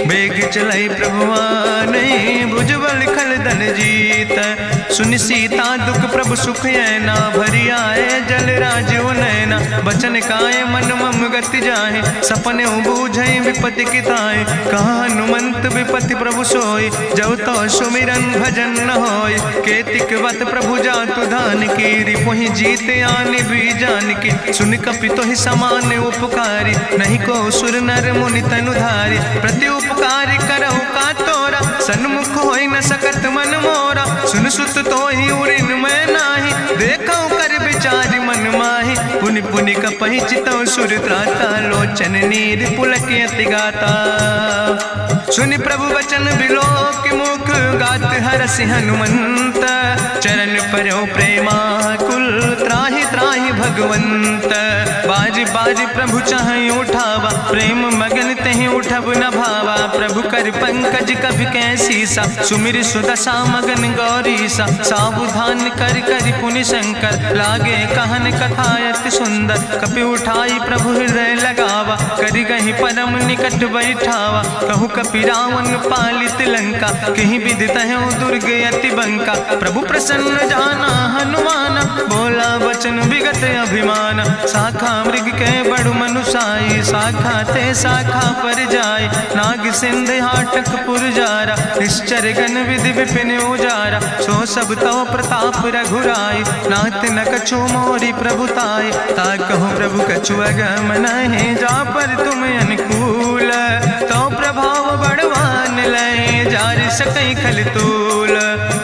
बेग चलई प्रभुआन भुजबल खल धन जीत। सुन सीता दुख प्रभु सुख ऐना भरी आए जल राजो नैना। बचन काए मन मम गति जाहे सपने बूझे विपति किताए। कहा हनुमंत विपति प्रभु सोई जब तो सुमिरन भजन न होय। केतिक वत प्रभु जातु धान की रिपुहि जीत आने भी जान की। सुन कपि तो ही समान उपकारी नहीं को सुर नर मुनि तनुधारी। प्रति उपकारी करहु का तोरा सन्मुख होई न सकत मन मोरा। सुन सुत तो ही उरिन मैं नाही देखो कर विचार मन माही। पुनि पुनि कपहि चितौ सुर त्राता लोचन नीर पुलक अति गाता। सुनि प्रभु वचन बिलोक मुख गात हरसि हनुमंत। चरण पर्यो प्रेमाकुल त्राहि त्राहि भगवंत। बाज बाज प्रभु चाहि उठावा प्रेम मगन तेहि उठब न भावा। प्रभु कर पंकज कभि कैसीसा सुमिर सुदशा मगन गौरीसा। सावधान कर कर पुनि शंकर लागे कहन कथा अति सुंदर। कपि उठाई प्रभु हृदय लगावा करि गहि परम निकट बैठावा। कहु कपि रावण पालित लंका कहीं विदित है दुर्ग अति बंका। प्रभु प्रसन्न जाना हनुमाना बोला वचन विगत अभिमान। शाखा मृग के बड़ु मनुषाई शाखा ते शाखा पर जाय। नाग सिंध हाटक पुर जारा निश्चर गण विधि विपिन उजारा। सो सब तव प्रताप रघुराई नाथ न कछु मोरी प्रभुताई। ता कहूँ प्रभु कछु अगम नहीं जा पर तुम अनुकूल। तो प्रभाव बड़वान लय जार सकई खल तूल।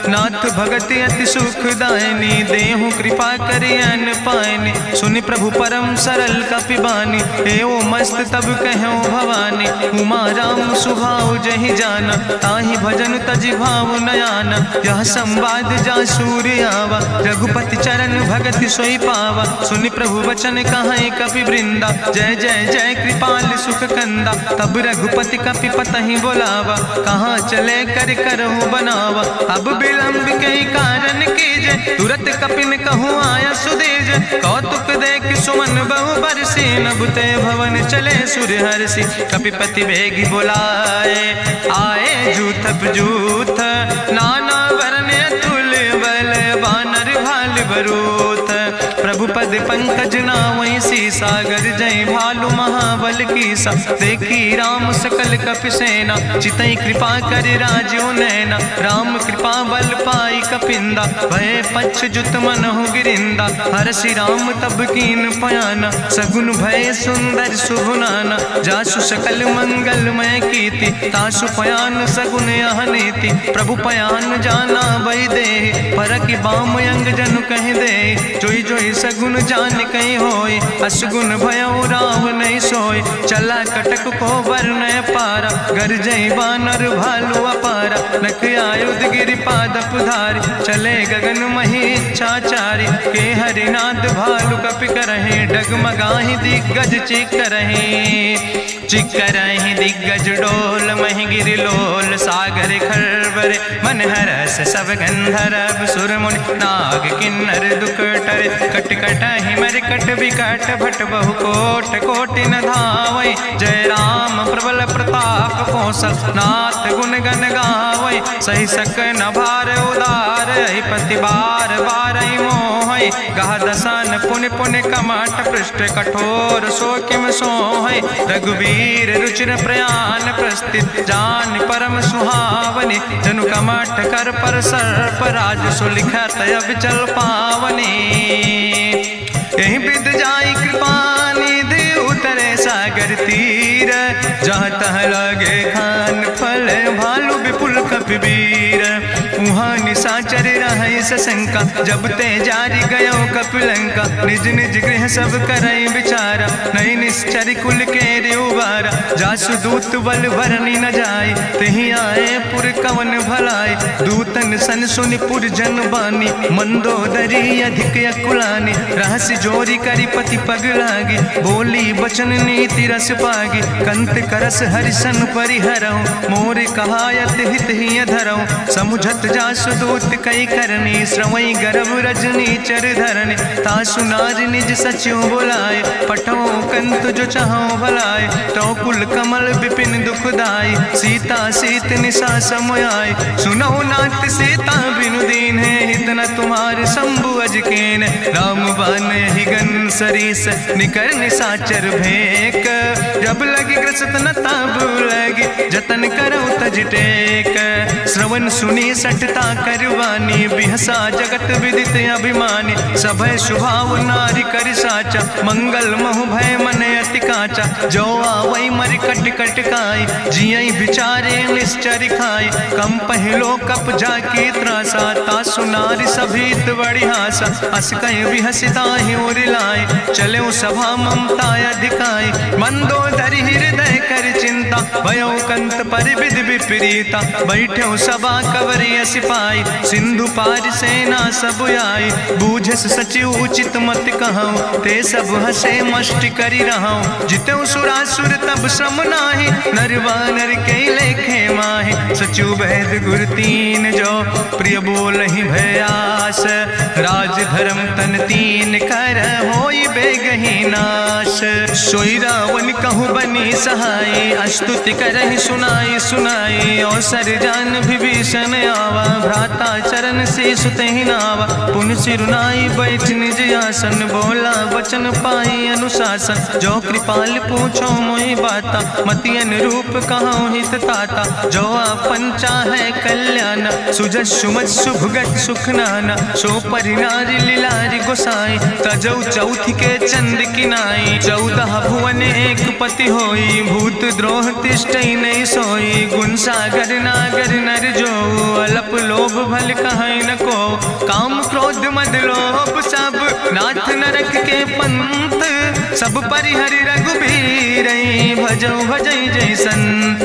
नाथ भगति अति सुखदायनी देहु कृपा करि अन पायनी। सुनि प्रभु परम सरल कपि बानी एवं मस्त तब कहूँ भवानी। उमा राम सुभाव जहि जाना ताहि भजन तजि भाव नयाना। यह संवाद जा सूर्य आवा रघुपति चरण भगति सोई पावा। सुनि प्रभु वचन कहाई कपि वृंदा जय जय जय कृपाल सुख कंदा। तब रघुपति कपि पतहि बोलावा कहाँ चले ले कर करहु बनावा। अब विलंब के कारण कीजे तुरत कपिन कहूँ आया सुदेज। कौतुक देख सुमन बहु बरसी नभते भवन चले सूर्य हर्षि। कपिपति वेगी बुलाए आए जूथप जूथ नाना वर्ण अतुल्य बल बानर भाल बरूथ। प्रभु पद पंकज नावै सीसा सागर जय भालु महाबल की सा। देखी राम सकल कपि सेना चितई कृपा कर राजो नैना। राम कृपा बल पाई कपिंदा भय पक्ष जुत मनहु गिरिंदा। हरसि राम तब कीन पयाना सगुन भय सुंदर शुभनाना। जासु सकल मंगलमय कीति तासु पयान सगुन यह नीति। प्रभु पयान जाना भई दे परकि बाम अंग जनु कह दे। जोई जोई सगुन जान कहीं होय असगुन भयो राव नहीं सोय। चला कटक को वर्ण पारा गरजई बानर भालू अपारा। नख आयुध गिरि पादप धारी चले गगन मही इच्छाचारी। के हरिनाद भालु कपि करहि डगमगाहि दिग्गज चिकरहि दिग्गज डोल महि गिरि लोल। सागर खरबर मन हरस सब गंधर्व सुर मुनि नाग किन्नर दुख टरे। कट कटहि मरकट विकट भट बहु कोट कोटि न धावै। जय राम प्रबल प्रताप कौशल नाथ गुण गण गावै। सही सक न भार उदार पति बार बार मोहै। गह दसन पुनि पुनि कमठ पृष्ठ कठोर सो किम सोहै। रघुवीर रुचिर प्रयाण प्रस्थित जान परम सुहावनी। जनु कमठ कर पर सर्प राज सुलिखत अब चल पावनी। यही विद जाई कृपा निधि उतरे सागर तीर। जहाँ तह लगे खान फल भालू विपुल कपिवीर। उहाँ निशाचर रहे सशंका जब ते जारी गयो कपिलंका। निज निज गृह सब करई विचारा नहीं निश्चर कुल के रे उबारा। जासु दूत बल भरनी न जाय तेहि आए पुर कवन भलाई। दूतन सन सुनि पुर जन बानी मंदोदरी अधिक अकुलानी। रहस्य जोरी करी पति पग लागी बोली बचन नीति रस पागी। कंत करस हरिसन परिहरऊँ मोर कहायत हित ही धरऊँ। समुझत जासु दूत कई करनी श्रवई गर्भ रजनी चर धरनी। तासु नार निज सचिव बुलाए पठो कंत जो चाहो भलाए। तो कुल कमल विपिन दुखदाई सीता सीत निशा समयाय। सुनो नाथ सीता बिनु दीन है हित न तुम्हार शंभु अजकेन। राम बान ही गन सरीस निकर निशाचर भेक। जब लगी ग्रसत न ताब लगी जतन करो तज टेक। श्रवण सुनी सटता करवानी बिहसा जगत विदित अभिमानी। सभय स्वभाव नारी कर साचा मंगल महु भय मन अति काचा। जो आवई मर कट कट खाई जियई बिचारे निश्चर खाई। कम पहलो कप जाकी त्रासा तासु नारी सभीत बड़ी हासा। अस कहीं बिहसिता ही उरिलाए चले सभा ममता अधिकाई। मंदोदरी हृदय कर चिंता भयो कंत पर विधि विपरीता। बैठो सभा कवरिय सिपाही सिंधु पार सेना सब आई। बूझस सचिव उचित मत कहूँ ते सब हसे मष्टि करी रहूँ। जितऊ सुरासुर तब श्रम नाही नर वानर के लेखे माहे। सचिव वैद गुर तीन जो प्रिय बोल ही भयास। राज धर्म तन तीन कर होई बेगही नाश। सोई रावण कहूँ बनी सहाय अस्तुति करहि सुनाई सुनाई। अवसर जान विभीषण आवा भ्राता चरण से सुतहि नावा। पुन सिरुनाई बैठ निज आसन बोला वचन पाई अनुशासन। जो कृपाल पूछो मोहि बाता मति अनुरूप कहूँ हित ताता। जो आपन चाहे कल्याण सुजस सुमत सुभगत सुख नाना। सो परिनारी लीलारी गोसाई तजौ चौथ के चंद किनाई। 14 भुवन एक पति होई भूत द्रोह तिष्ठई नहीं सोई। गुण सागर नागर नर जो अलप लोभ भल कहीं न को। काम क्रोध मद लोभ सब नाथ नरक के पंथ। सब परिहरि रघुबीर भजौ भजई जय संत।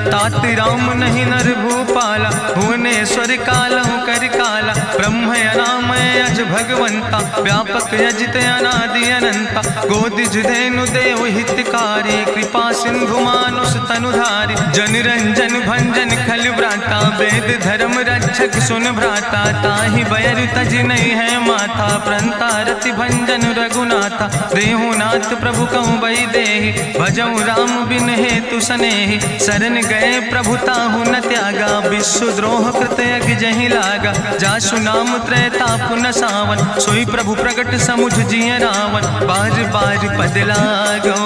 तात राम नहीं नर भूपाला भुवनेश्वर कालहु कर काला। ब्रह्म अनामय अज भगवंता व्यापक अजित अनादि अनंता। जनता गोद जुधेनु देव हितकारी कृपा सिंधु मानुष तनुधारी जन रंजन भंजन खल व्राता वेद धर्म रक्षक सुन भ्राता ताहि बयर तज नहीं है माथा प्रंता रति भंजन रघुनाथा देहुनाथ प्रभु कहूँ बई देहि भजऊ राम बिन हेतु सनेहि शरण गए प्रभु ताहु न त्यागा विश्वद्रोह कृत यज्ञ जहि लागा जासु नाम त्रैताप न सावन सोई प्रभु प्रगट समुझ जिय रावण बार बार पद लागो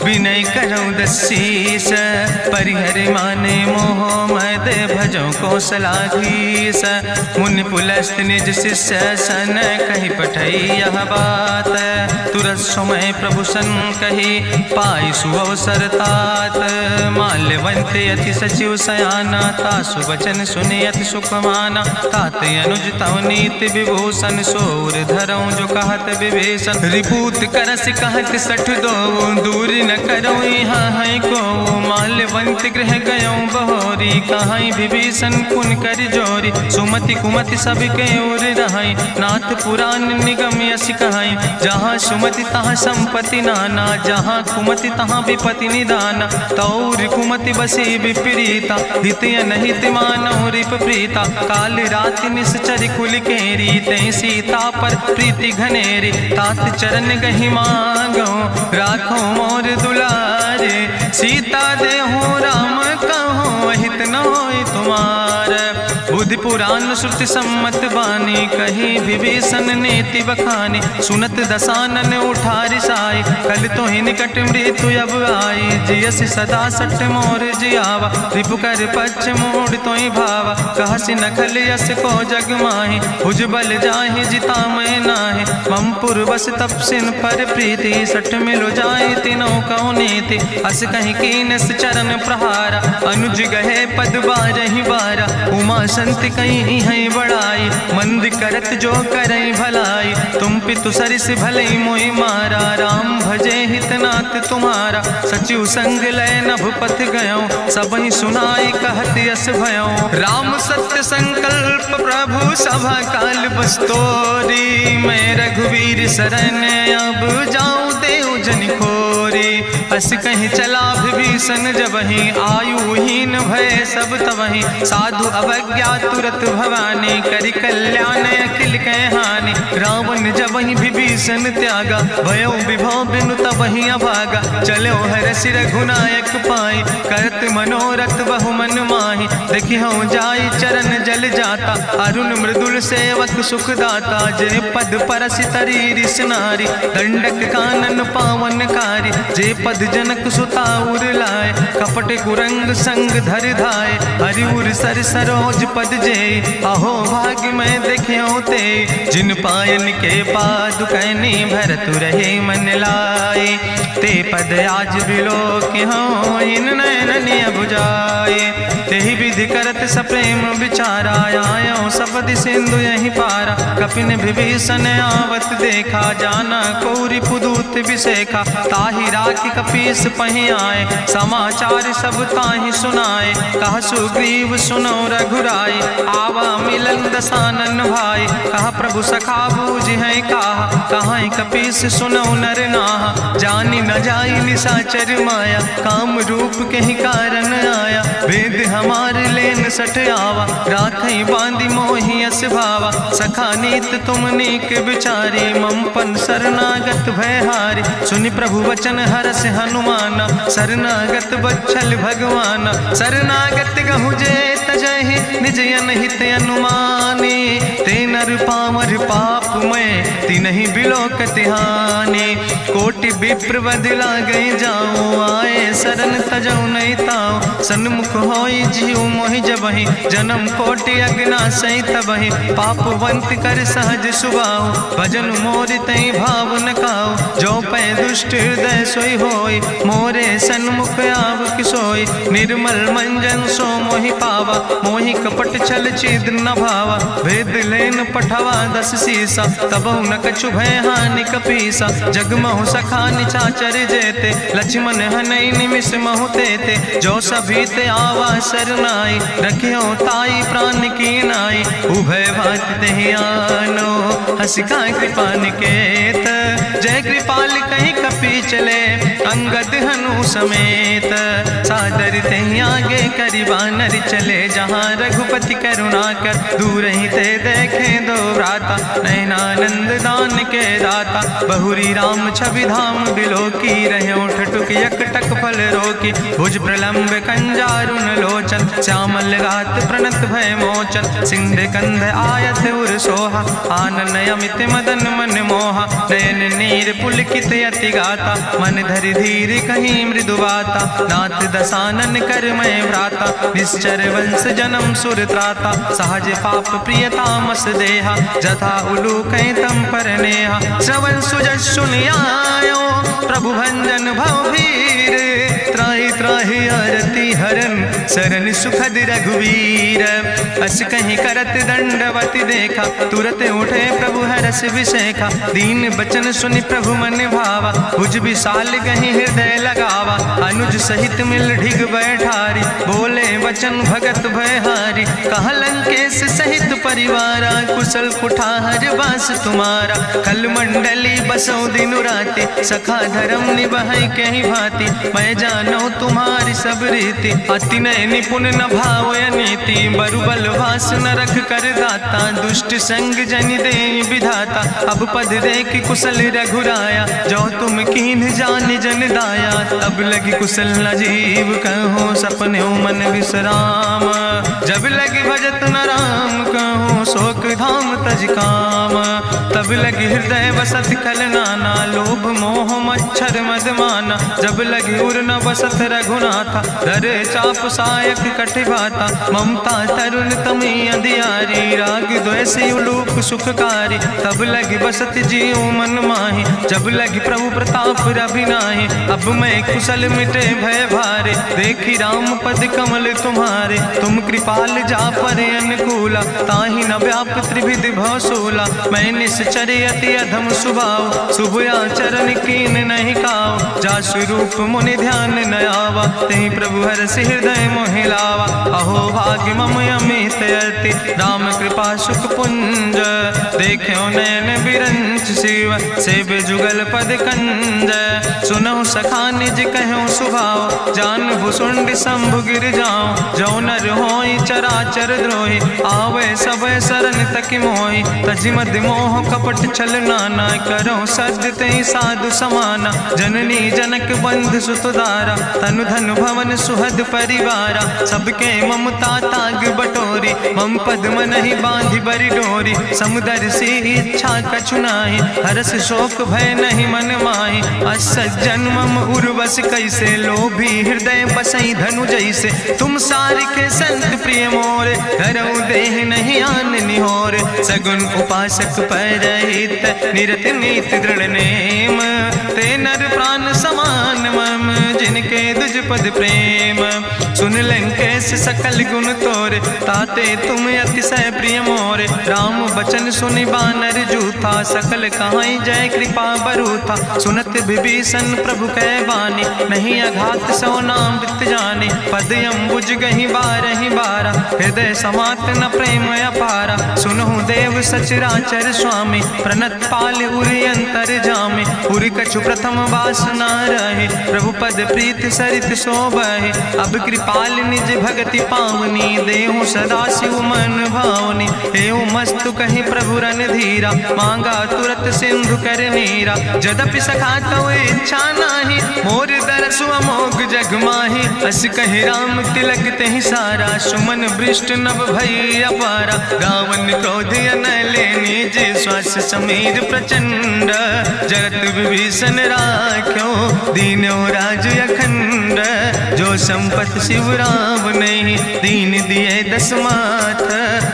विनय करऊँ दसीस परिहर माने मोह मद भजो कौशलाधीश मुनि पुलस्त निज शिष्य सन कही पठई यह बात तुरत समय प्रभु सन कही पाई सुअवसर तात माल्यवंत अति सचिव सयाना तासु वचन सुनि अति सुख माना तात अनुज तव नीति विभूषण सोर धरऊँ जो कहत विभीषण रिपूत करस कहत सठ दो दूर न करऊँ यहाँ है को माल्यवंत गृह गयऊँ बहोरी कहाई विभीषण पुन कर जोरी सुमति कुमति सबके ओर रहाई नाथ पुराण निगम यश कहाई जहाँ सुमति तहाँ संपत्ति नाना जहाँ कुमति तहाँ विपति निदाना तौर कुमति बसी विपरीता हितय नहित मानव रिप प्रीता काल राति निश्चर कुल केरी तै सीता पर प्रीति घनेरी तात चरण गहि मांगो राखो मोर दुलारे सीता देहु राम कहो हित न होय तुम्हार बुद्धि पुराण श्रुति सम्मत बानी कही विभीषण नेति बखानी सुनत दसानन उठारि साई कल तो ही निकट मृत्यु अब आई जियस सदा सट मोर जियावा रिपु कर पक्ष मोड़ तो ही भावा कहसी नखल यस को जग माही भुज बल जाहि जिता मैं नाही मम पुरवस तपसिन पर प्रीति सट मिलो जाए तीनों कौ नीति अस कहीं कीनस चरण प्रहारा अनुज गहे पद बारहि बारा उमा संत कहीं है बड़ाई मंद करत जो करई भलाई तुम पितु सरिस भलई मोहि मारा राम भजे हितनाथ तुम्हारा सचिव संग लय नभ पथ गयो सबहि सुनाई कहत यस भयो राम सत्य संकल्प प्रभु सभा काल बस्तोरी मैं रघुवीर शरण अब जाऊं देव जन खोरी अस कहीं चला विभीषण जबहि आयुहीन भय सब तबहि साधु अवज्ञा तुरत भवानी करि कल्याण अखिल कह हानि रावण जबहि विभीषण त्यागा भयो विभव बिनु तबहि अभागा चलो हरसि रघुनायक पाई करत मनोरथ बहु मन माहि देखियो जाई चरण जल जाता अरुण मृदुल सेवक सुख दाता जे पद परसि तरी रिस नारी दंडक कानन पावन कारी जे पद जनक सुताउर लाए कपट कुरंग संग धर धाय हरिउर सर सरोज पद जे अहो भाग्य में देख्यो ते जिन पायन के पादु कहनी भरत रहे मन लाए ते पद आज बिलो के हो इन नयन बुझाए तेहि विधि करत सप्रेम विचारा आयो सपद सिंधु यही पारा कपिन विभीषण आवत देखा जाना कौरि पुदूत विशेखा ताहि राखी कपीस पहि आए समाचार सब ताहि सुनाए कहा सुग्रीव सुनो रघुराई आवा मिलन दसानन भाई कहा प्रभु सखा बूझ है कहा कपीस सुनो नर नाहा जानी न जाई निशाचर माया काम रूप के ही कारण आया वेद हमार लेन सठ आवा राखई बांधी मोहि अस भावा सखा नीत तुम नीक विचारी मम पन शरणागत भयहारी सुनि प्रभु वचन हरस हनुमान शरणागत बच्छल भगवान शरणागत गहु जे तजहि निज अनहित अनुमानी ते नर पामर पाप में तिनहि बिलोकति हानि कोटि विप्र बदला गई जाऊं आए शरण तजऊ नहीं ताऊ सन्मुख होई जीव मोहि जबहि जन्म कोटि अग्ना सही तबहि पापवंत कर सहज सुभाऊ भजन मोर तई भाव न काऊ जो पै दुष्ट हृदय सोई होई मोरे सन्मुख आव किसोई निर्मल मंजन सो मोहि पावा मोहि कपट छल छिद्र न भावा भेद लेन पठवा 10 सीसा तबहु न कछु भय हानि कपीसा जगमहु सखा निचाचर जेते लक्ष्मण हनई निमिष महु तेते जो सभी ते आवा शरनाई, रखियो ताई प्राण की नाई, उभय भात तहि आनो, हसिका कृपा निकेत, जय कृपाल कहीं कपि चले, अंगद हनु समेत, सादर तहि आगे करि बानर चले, जहाँ रघुपति करुणा कर, दूर ही ते देखे दो भ्राता, नयनानंद दान के दाता, बहुरी राम छवि धाम बिलोकी, रहे ठटुक यकटक फल रोकी, भुज प्रलंब कंजारुन लोचन, श्यामल गात प्रणत भय मोचन, सिंध कंध आयत उर सोहा, आनन अमित मदन मन मोहा, नयन नीर पुलकित यति गाता, मन धरि धीर कहीं मृदु बाता, नाथ दसानन कर मैं भ्राता, निश्चर वंश जन्म सुर त्राता, सहज पाप प्रिय तामस देहा, जथा उलूक तम पर नेहा, श्रवण सुजस सुनियायो, प्रभु भंजन भव भीर, त्राहि त्राहि आरती हरन, शरण सुखद रघुवीर, अस कहीं करत दंडवत देखा, तुरत उठे प्रभु हरस विशेखा, दीन बचन सुनि प्रभु मन भावा, भुज विशाल कहीं हृदय लगावा, अनुज सहित मिल ढिग बैठारी, बोले वचन भगत भयहारी, कहा लंकेश सहित परिवारा, कुशल कुठार वास तुम्हारा, कल मंडली बसो दिनु राति, सखा धर्म निभाई कहीं भांति, मैं जानो तुम्हारी सब रीति, अति नय निपुण न भाव नीति, बरुबल वास न रख कर दाता, दुष्ट संग जन दे विधाता, अब पद देख कुशल रघुराया, जो तुम कीन जान जन दाया, तब लगी कुशल न जीव कहो, सपने मन विश्राम, जब लगी भजत न राम कहो, शोक धाम तज काम, तब लगी हृदय बसत खल नाना, लोभ मोह मच्छर मदमाना, जब लगी उर न बसत रघुनाथा, धरे चाप सायक कटिभाता, ममता तरुण तमी अधियारी, राग द्वेषी उलूक सुखकारी, तब लगी बसत जीव मन माही, जब लगी प्रभु प्रताप रवि नाही, अब मैं कुशल मिटे भय भारे, देखी राम पद कमल तुम्हारे, तुम कृपाल जा पर अनुकूला, ताहि न व्याप त्रिविध भवसूला, मैं निश्चर अति अधम सुभाव, शुभ आचरण कीन नहीं काव, जा स्वरूप मुनि ध्यान न आवा, तेहि प्रभु हरसि हृदय मोहि लावा, अहो भाग्य मम अमित अति, राम कृपा सुख पुंज, देखो नयन बिरंच शिव, सेव जुगल पद कंज, सुनहु सखा निज कहूँ सुभाव, जान भुसुंड शंभु गिर जाऊं, जो नर होई चराचर द्रोही, आवे सब शरण तक मोहि, तजि मद मोह कपट छल नाना, करो सद तेहि साधु समाना, जननी जनक बंधु सुतदारा, तनु धन भवन सुहद परिवारा, सबके ममता ताग बटोरी, मम पद मन ही बांधि बरि डोरी, समुदर सी इच्छा कछु नाही, हरस शोक भय नहीं मन माही, असज्जन मम उर्वश कैसे, लोभी हृदय बसई धनु जैसे, तुम सार के संत प्रिय मोरे, धरऊ देह नहीं आन निहोर, सगुन उपासक परहित, निरत नीति दृढ़ नेम, ते नर प्राण समान मम, जिनके दुज पद प्रेम, सुन लंकेश सकल गुण तोरे, ताते तुम अतिशय प्रिय मोरे, राम बचन सुनि बानर जूथा, सकल कहाई जय कृपा बरूथा, सुनत विभीषण प्रभु कै बानी, नहीं अघात सो नाम वित जानी, पद अम्बुज गहि बारहि बारा, हृदय समात न प्रेम अपारा, सुनहु देव सचराचर स्वामी, प्रणत पाल उरि अंतर जामी, उरि कछु प्रथम वासना रहे, प्रभु पद प्रीत सरित शोभहि, अब कृपाल निज भगति पावनी, देहु सदा शिव मन भावनी, एवं मस्तु कहि प्रभु रन धीरा, मांगा तुरत सिंधु कर नीरा, जदपि सखा तव इच्छा नाही, मोर दरसु अमोघ जग माही, अस कहि राम तिलक तेहि सारा, सुमन वृष्ट नभ भई अपारा, गावन क्रोध अनले निज, श्वास समीर प्रचंड, जगत विभीषण राख्यो, दीनो राज अखंड, जो संपत शिव राम नहीं, दीन दिए दस माथ,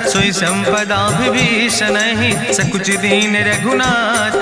सोई संपदा विभीषण नहीं, सकुच दीन रघुनाथ,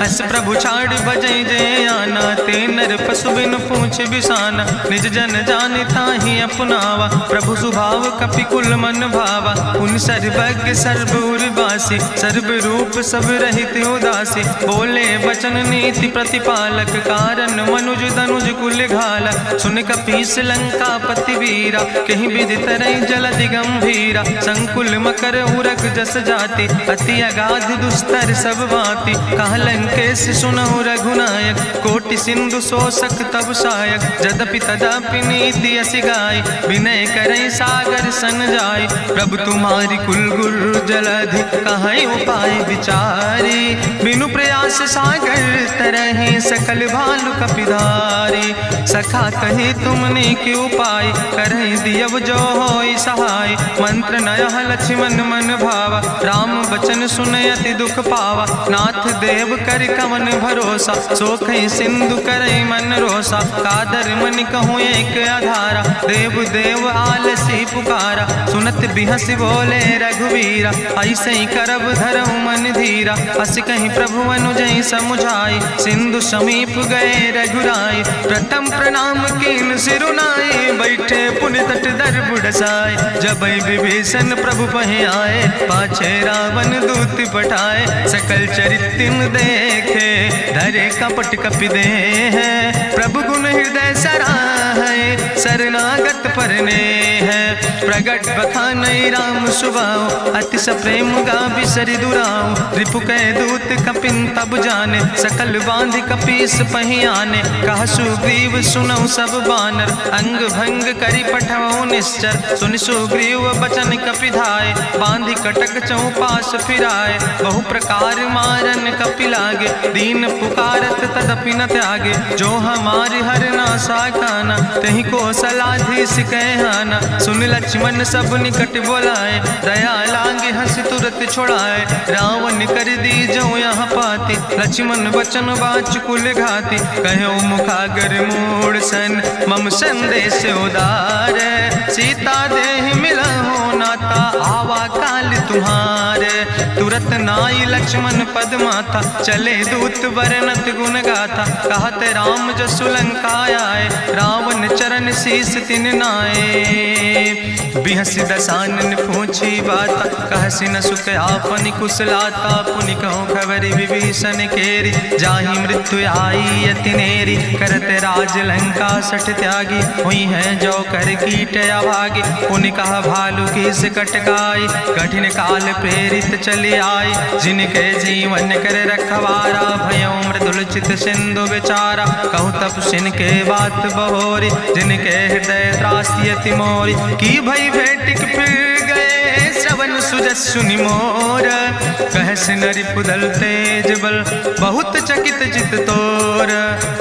अस प्रभु छाड़ बजै जय आना, ते नर पशु पशु बिनु पूछ बिसाना, निज जन जाने ताहि अपनावा। प्रभु स्वभाव कपि कुल मन भावा, पुन सर्वज्ञ सर्व उर्वासी, सर्व रूप सब रहित उदासी। बोले बचन नीति प्रतिपालक, कारण मनुज तनुज कुल घाला। सुन कपीस लंका पति वीरा, कहीं विधि तरई जलधि गंभीरा। संकुल मकर उरग जस जाति, अति अगाध दुस्तर सब भांति। कहा लंकेश सुनहु रघुनायक, कोटि सिंधु शोषक तब सायक। जदपि तदपि नीति असि गाय, विनय करई सागर सन जाय। प्रभु तुम्हारी कुल गुरु जलधि, कहीं उपाय विचारी। बिनु प्रयास सागर तरहि, सकल भालु कपिधारी। सखा कही तुमने के उपाय, करहि दियव जो होई सहाय। मंत्र नयह लक्ष्मण मन भावा, राम बचन सुनयति दुख पावा। नाथ देव कर कवन भरोसा, सोखई सिंधु करई मन रोसा। कादर मन कहूँ एक आधारा, देव देव आलसी पुकारा। सुनत बिहसी बोले रघुवीरा, ऐसे ही करब धरऊ मन धीरा। अस कहीं प्रभु अनुजई समुझाई, सिंधु समीप गए रघुराई। प्रथम प्रणाम कीन सिरुनाई, बैठे पुनि तट दर बुढ़साए। जब विभीषण प्रभु पहे आए, पाछे रावण दूत पठाए। सकल चरित्र देखे, धरे कपट कपि दे है। प्रभु गुण हृदय सराहै, शरणागत परने है। प्रगट बखानई राम सुभाओ, अति सप्रेम गा बिसरि दुराओ। रिपु कह दूत कपिन तब जाने, सकल बांध कपीस पहि आने। कहा सुग्रीव सुनौ सब बानर, अंग भंग करि पठवौ निश्चर। सुनि सुग्रीव बचन कपिधाय, बांधि कटक चौपास फिराए। बहु प्रकार मारन कपि लागे, दीन पुकारत तदपि न त्यागे। जो हमारि हर नासा खाना, तहि को सलाधीस कहना। सुन लक्ष्मण सब निकट बोलाए, दया लागे हंस तुरत छोड़ाए। रावण कर दी जो यहाँ पाती, लक्ष्मण बचन बाच कुल घाती। कहो मुखागर मूड़ सन, मम संदेश उदार। सीता देह मिलहु नाता, आवा काल तुम्हारे। तुरत नाई लक्ष्मण पद माथा, चले दूत वर्णत गुण गाथा। कहत राम जसु लंका आए, रावण चरण शीस तिन नाए। बिहसी दसानन पूछी बात, कहसी न सुख आपन कुशलाता। पुनि कहूँ खबरि विभीषण केरी, जाहि मृत्यु आई अति नेरी। करत राज लंका सठ त्यागी, हुई है जो कर कीट अभागी। पुनि कहा भालू किस कटकाई, कठिन काल प्रेरित चली आई। जिनके जीवन कर रखवारा, भयो मृदुल चित सिंधु बेचारा। कहूँ तप सिन के बात बहोरी, जिनके हृदय त्रासियति मोरी। की भई भेटिक फिर गए, श्रवण सुजस सुनि मोर। कहस नरि पुदल तेज बल, बहुत चकित चित तोर।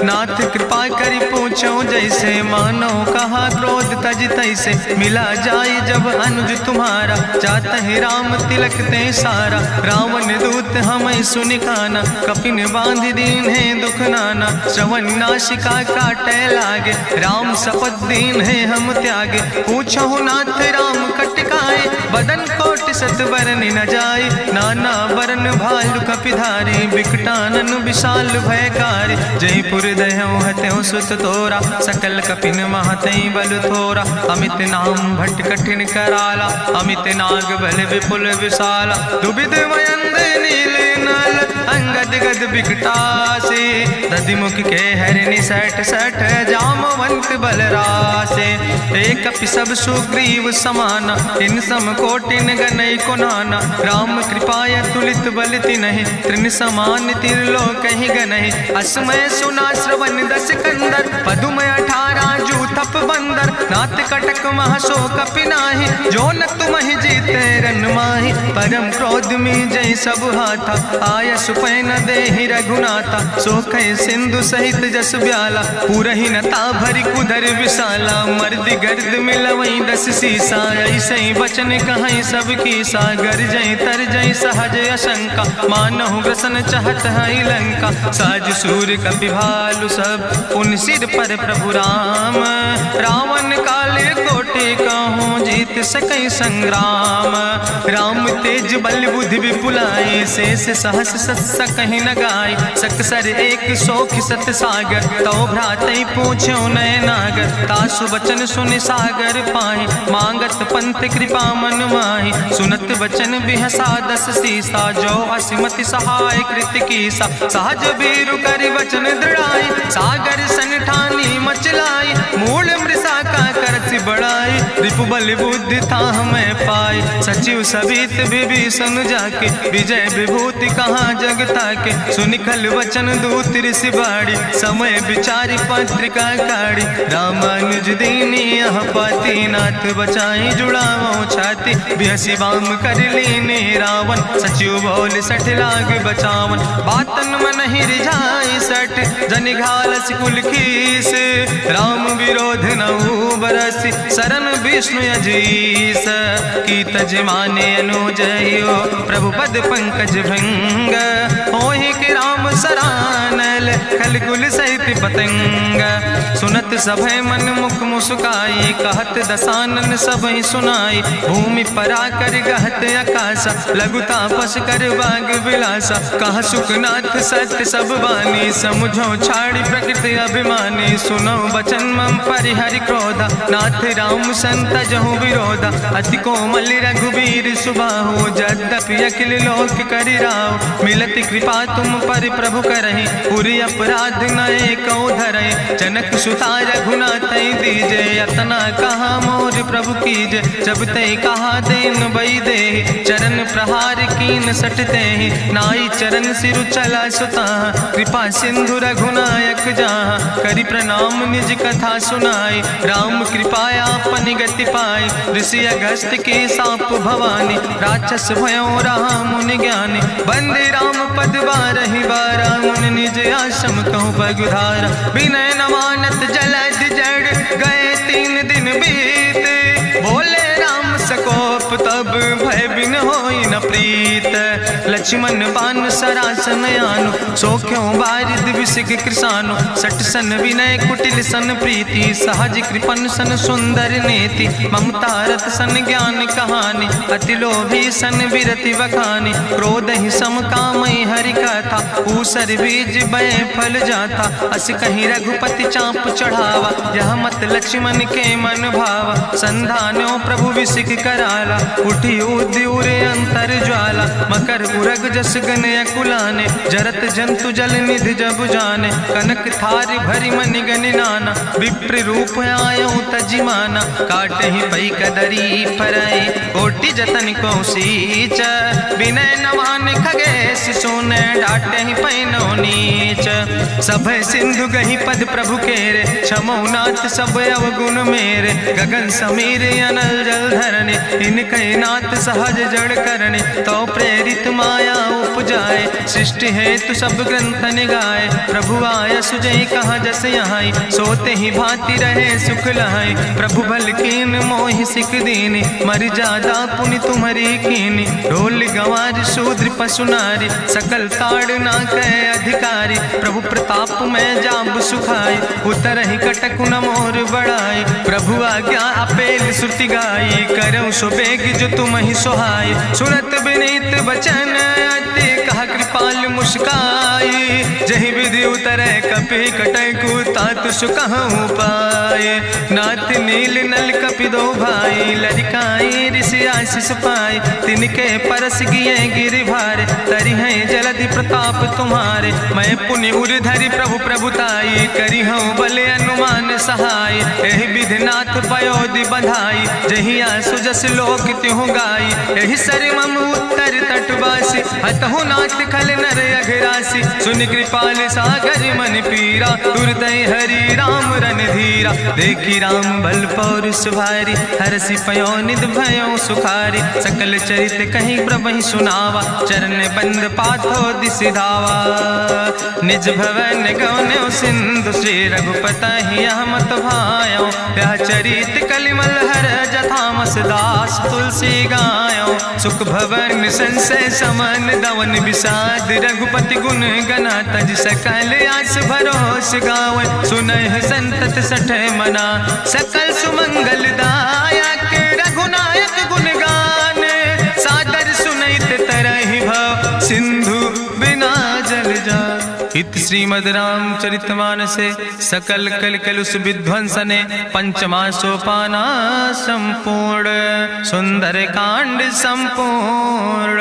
नाथ कृपा करि पूछो जैसे, मानो कहा क्रोध तज तैसे। मिला जाय जब अनुज तुम्हारा, जातहि राम तिलक ते सारा। रावण दूत हमें सुनि काना, कपिन बांध दीन है दुख नाना। श्रवण नासिका काटे लागे, राम शपथ दीन है हम त्यागे। पूछो नाथ राम कटकाए, बदन कोटि सत बरन न जाय। नाना बरन भालु कपिधारी, बिकटानन विशाल भयकारी। जयपुर दहु हत्यु सुत तोरा, सकल कपिन महतई बल थोरा। अमित नाम भट्ट कठिन कराला, अमित नाग बल विपुल विशाला। दुबिद मयंद नील नल, अंगद गद बिकटासे। दधिमुख के हरिणि सठ सठ, जामवंत बलरासे। एक कपि सब सुग्रीव समाना, इन सम कोटिन गनई को नाना। राम कृपाय तुलित बल तिनहि, त्रिन समान तिरलोक ही गनहि। असमय सुना श्रवण दस कंदर, पदुमय 18 जूथप बंदर। नाथ कटक महसो कपि नाही, जो न तुमहि जीते रन माहि। परम क्रोध में जय सब हाथा, आय सुपै न देहि रघुनाथा। सोखै सिंधु सहित जस ब्याला, पूरहि न ता भरि कुधर विशाला। मर्द गर्द मिलवई 10 सीसा, ऐसे बचन कहई सब कीसा। गर जय तर जय सहज अशंका, मानहु ग्रसन चाहत है लंका। साज सूर कपि भालु सब, उन सिर पर प्रभु राम। रावण काले कोटि बाटे कहूँ जीत सकै संग्राम। राम तेज बल बुद्धि विपुलाई, शेष सहस सत सकहि न गाय। सकसर एक सोख सत सागर, तो भ्रातै पूछ्यो नय नागर। तासु वचन सुनि सागर पाहि, मांगत पंथ कृपा मन माहि। सुनत वचन बिहसा दस सीसा, जो असिमति सहाय कृत कीसा। सहज बीरु करि वचन दृढ़ाई, सागर सन ठानी मचलाई। मूल मृषा का करसि बढ़ाई, रिपु बल बुद्धि था हमें पाई। सचिव सबित विभीषण जाके, विजय विभूति कहाँ जग ताके। सुनिखल वचन दूत ऋषि बाड़ी, समय विचारि पत्रिका काढ़ी। रामानुज दीनी यह पाती, नाथ बचाई जुड़ावो छाती। बिहसी बाम कर लीने रावण, सचिव बोल सठ लाग बचावन। बातन मन ही रिझाई सठ, जनि घालस कुल खीस। राम विरोध नहु बरसि, शरण विष्णु अजीस। की तज माने अनुजयो, प्रभु पद पंकज भंग। होहि कि राम सरानल, खल कुल सहित पतंग। सुनत सभय मन मुख मुस्काई, कहत दसानन सबहि सुनाई। भूमि परा कर गहत आकाशा, लघु तापस कर बाग विलासा। कहा सुखनाथ सत्य सब बानी, समुझो छाड़ी प्रकृति अभिमानी। सुनो बचन मम परिहरि क्रोधा, नाथ राम संत जहु विरोधा। अति कोमल रघुबीर सुबाहु, यद्यपि अखिल लोक करि राहु। मिलति कृपा तुम पर प्रभु करहि, पुरि अपराध न एको धरहि। जनक सुता रघुनाथ दीजे, यतना कहा मोर प्रभु कीजे। जब ते कहा देन बई दे, चरण प्रहार कीन सटते। नाई चरण सिरु चला सुता, कृपा सिंधु रघुनायक जहाँ। करि प्रणाम निज कथा सुनाई, राम कृपाया अपनी गति पाई। ऋषि अगस्त के साप भवानी, राक्षस भयो रहा मुनि ज्ञानी। बंदे राम पद बारहि बारा, मुनि निज आश्रम कहूँ पगुधारा। विनय न मानत जलद जड़, गए 3 दिन बीते। बोले राम सकोप तब, भय बिन होई न प्रीत। लक्ष्मण बान सरासन आनु, सोख्यों बारिद विसिक कृसानु। सट सन विनय कुटिल सन प्रीति, सहज कृपन सन सुंदर नेति। ममता रत सन ज्ञान कहानी, अति लोभी सन विरति बखानी। क्रोध ही सम कामई हरि कथा, ऊसर बीज बय फल जाता। अस कहीं रघुपति चाप चढ़ावा, यह मत लक्ष्मण के मन भावा। संधान्यो प्रभु विसिक कराला, उठी उद्यूरे अंतर ज्वाला। मकर उरग जस गन अकुलाने, जरत जंतु जल निधि जब जाने। कनक थार भरी मनि गनि नाना, विप्र रूप आयो तजिमाना। काटे ही पई कदरी फरई, कोटि जतन को सींच। विनय न मान खगेश सुने, डाटे ही पैनो नीच। सब सिंधु गही पद प्रभु केरे, क्षमो नाथ सब अवगुण मेरे। गगन समीर अनल जल धरने, इनके नाथ सहज जड़ करने। तो प्रेरित माया उपजाए, सृष्टि हेतु सब ग्रंथ निगाए। प्रभु आय सुजय कहा जस यहाँ, सोते ही भांति रहे सुख लहाई। प्रभु भल कीन मोहि सिख दीनी, मर जादा पुनि तुम्हारी कीनी। ढोल गंवार शूद्र पशु नारी, सकल ताड़ ना कहे अधिकारी। प्रभु प्रताप में जाब सुखाई, उतर ही कटक न मोर बढ़ाई। प्रभु आज्ञा अपेल श्रुति गाई, करऊँ सुबेग जो तुम ही सुहाई। सुनत विनीत वचन अति, कहा कृपाल मुस्काई। जहि विधि उतरे कपि कटकु, तातु सुकहु पाए। नाथ नील नल कपि दो भाई, लरिकाई ऋषि आशीष पाए। तिनके परस गिए गिरि भारे, तरि हैं जलधि प्रताप तुम्हारे। मैं पुनि उर धरि प्रभु प्रभुताई, करी हूँ बल अनुमान सहाय। एहि विधि नाथ पयोधि बधाई, जहिया सुजस लोक त्यों गाई। एहि सर मम उत्तर तटवासी, हतहु नाथ खल नर अघरासी। सुनि कृपाल सागर मन पीरा, तुरत हरि राम रन धीरा। देखी राम बल पौरुष भारी, हरसि पयो निध भयो सुखारी। सकल चरित कहीं प्रभु सुनावा, चरण बंद पाथो दिस धावा। निज भवन गौन्यो सिंधु, श्री रघुपति नहीं यह मत भायो, यह चरित कलिमल हर जथामस दास तुलसी गायो। सुख भवन संशय समन दवन विषाद रघुपति गुण गना तज सकल आस भरोस गावे। सुनहि संतत सठ मना सकल सुमंगल दायक, रघुनायक गुण गान सादर सुनैत तरहि भव सिंधु बिना जल जा। इत श्रीमद् रामचरितमानसे सकल कल कलुष विध्वंसने पंचमा सोपाना संपूर्ण सुंदर कांड संपूर्ण।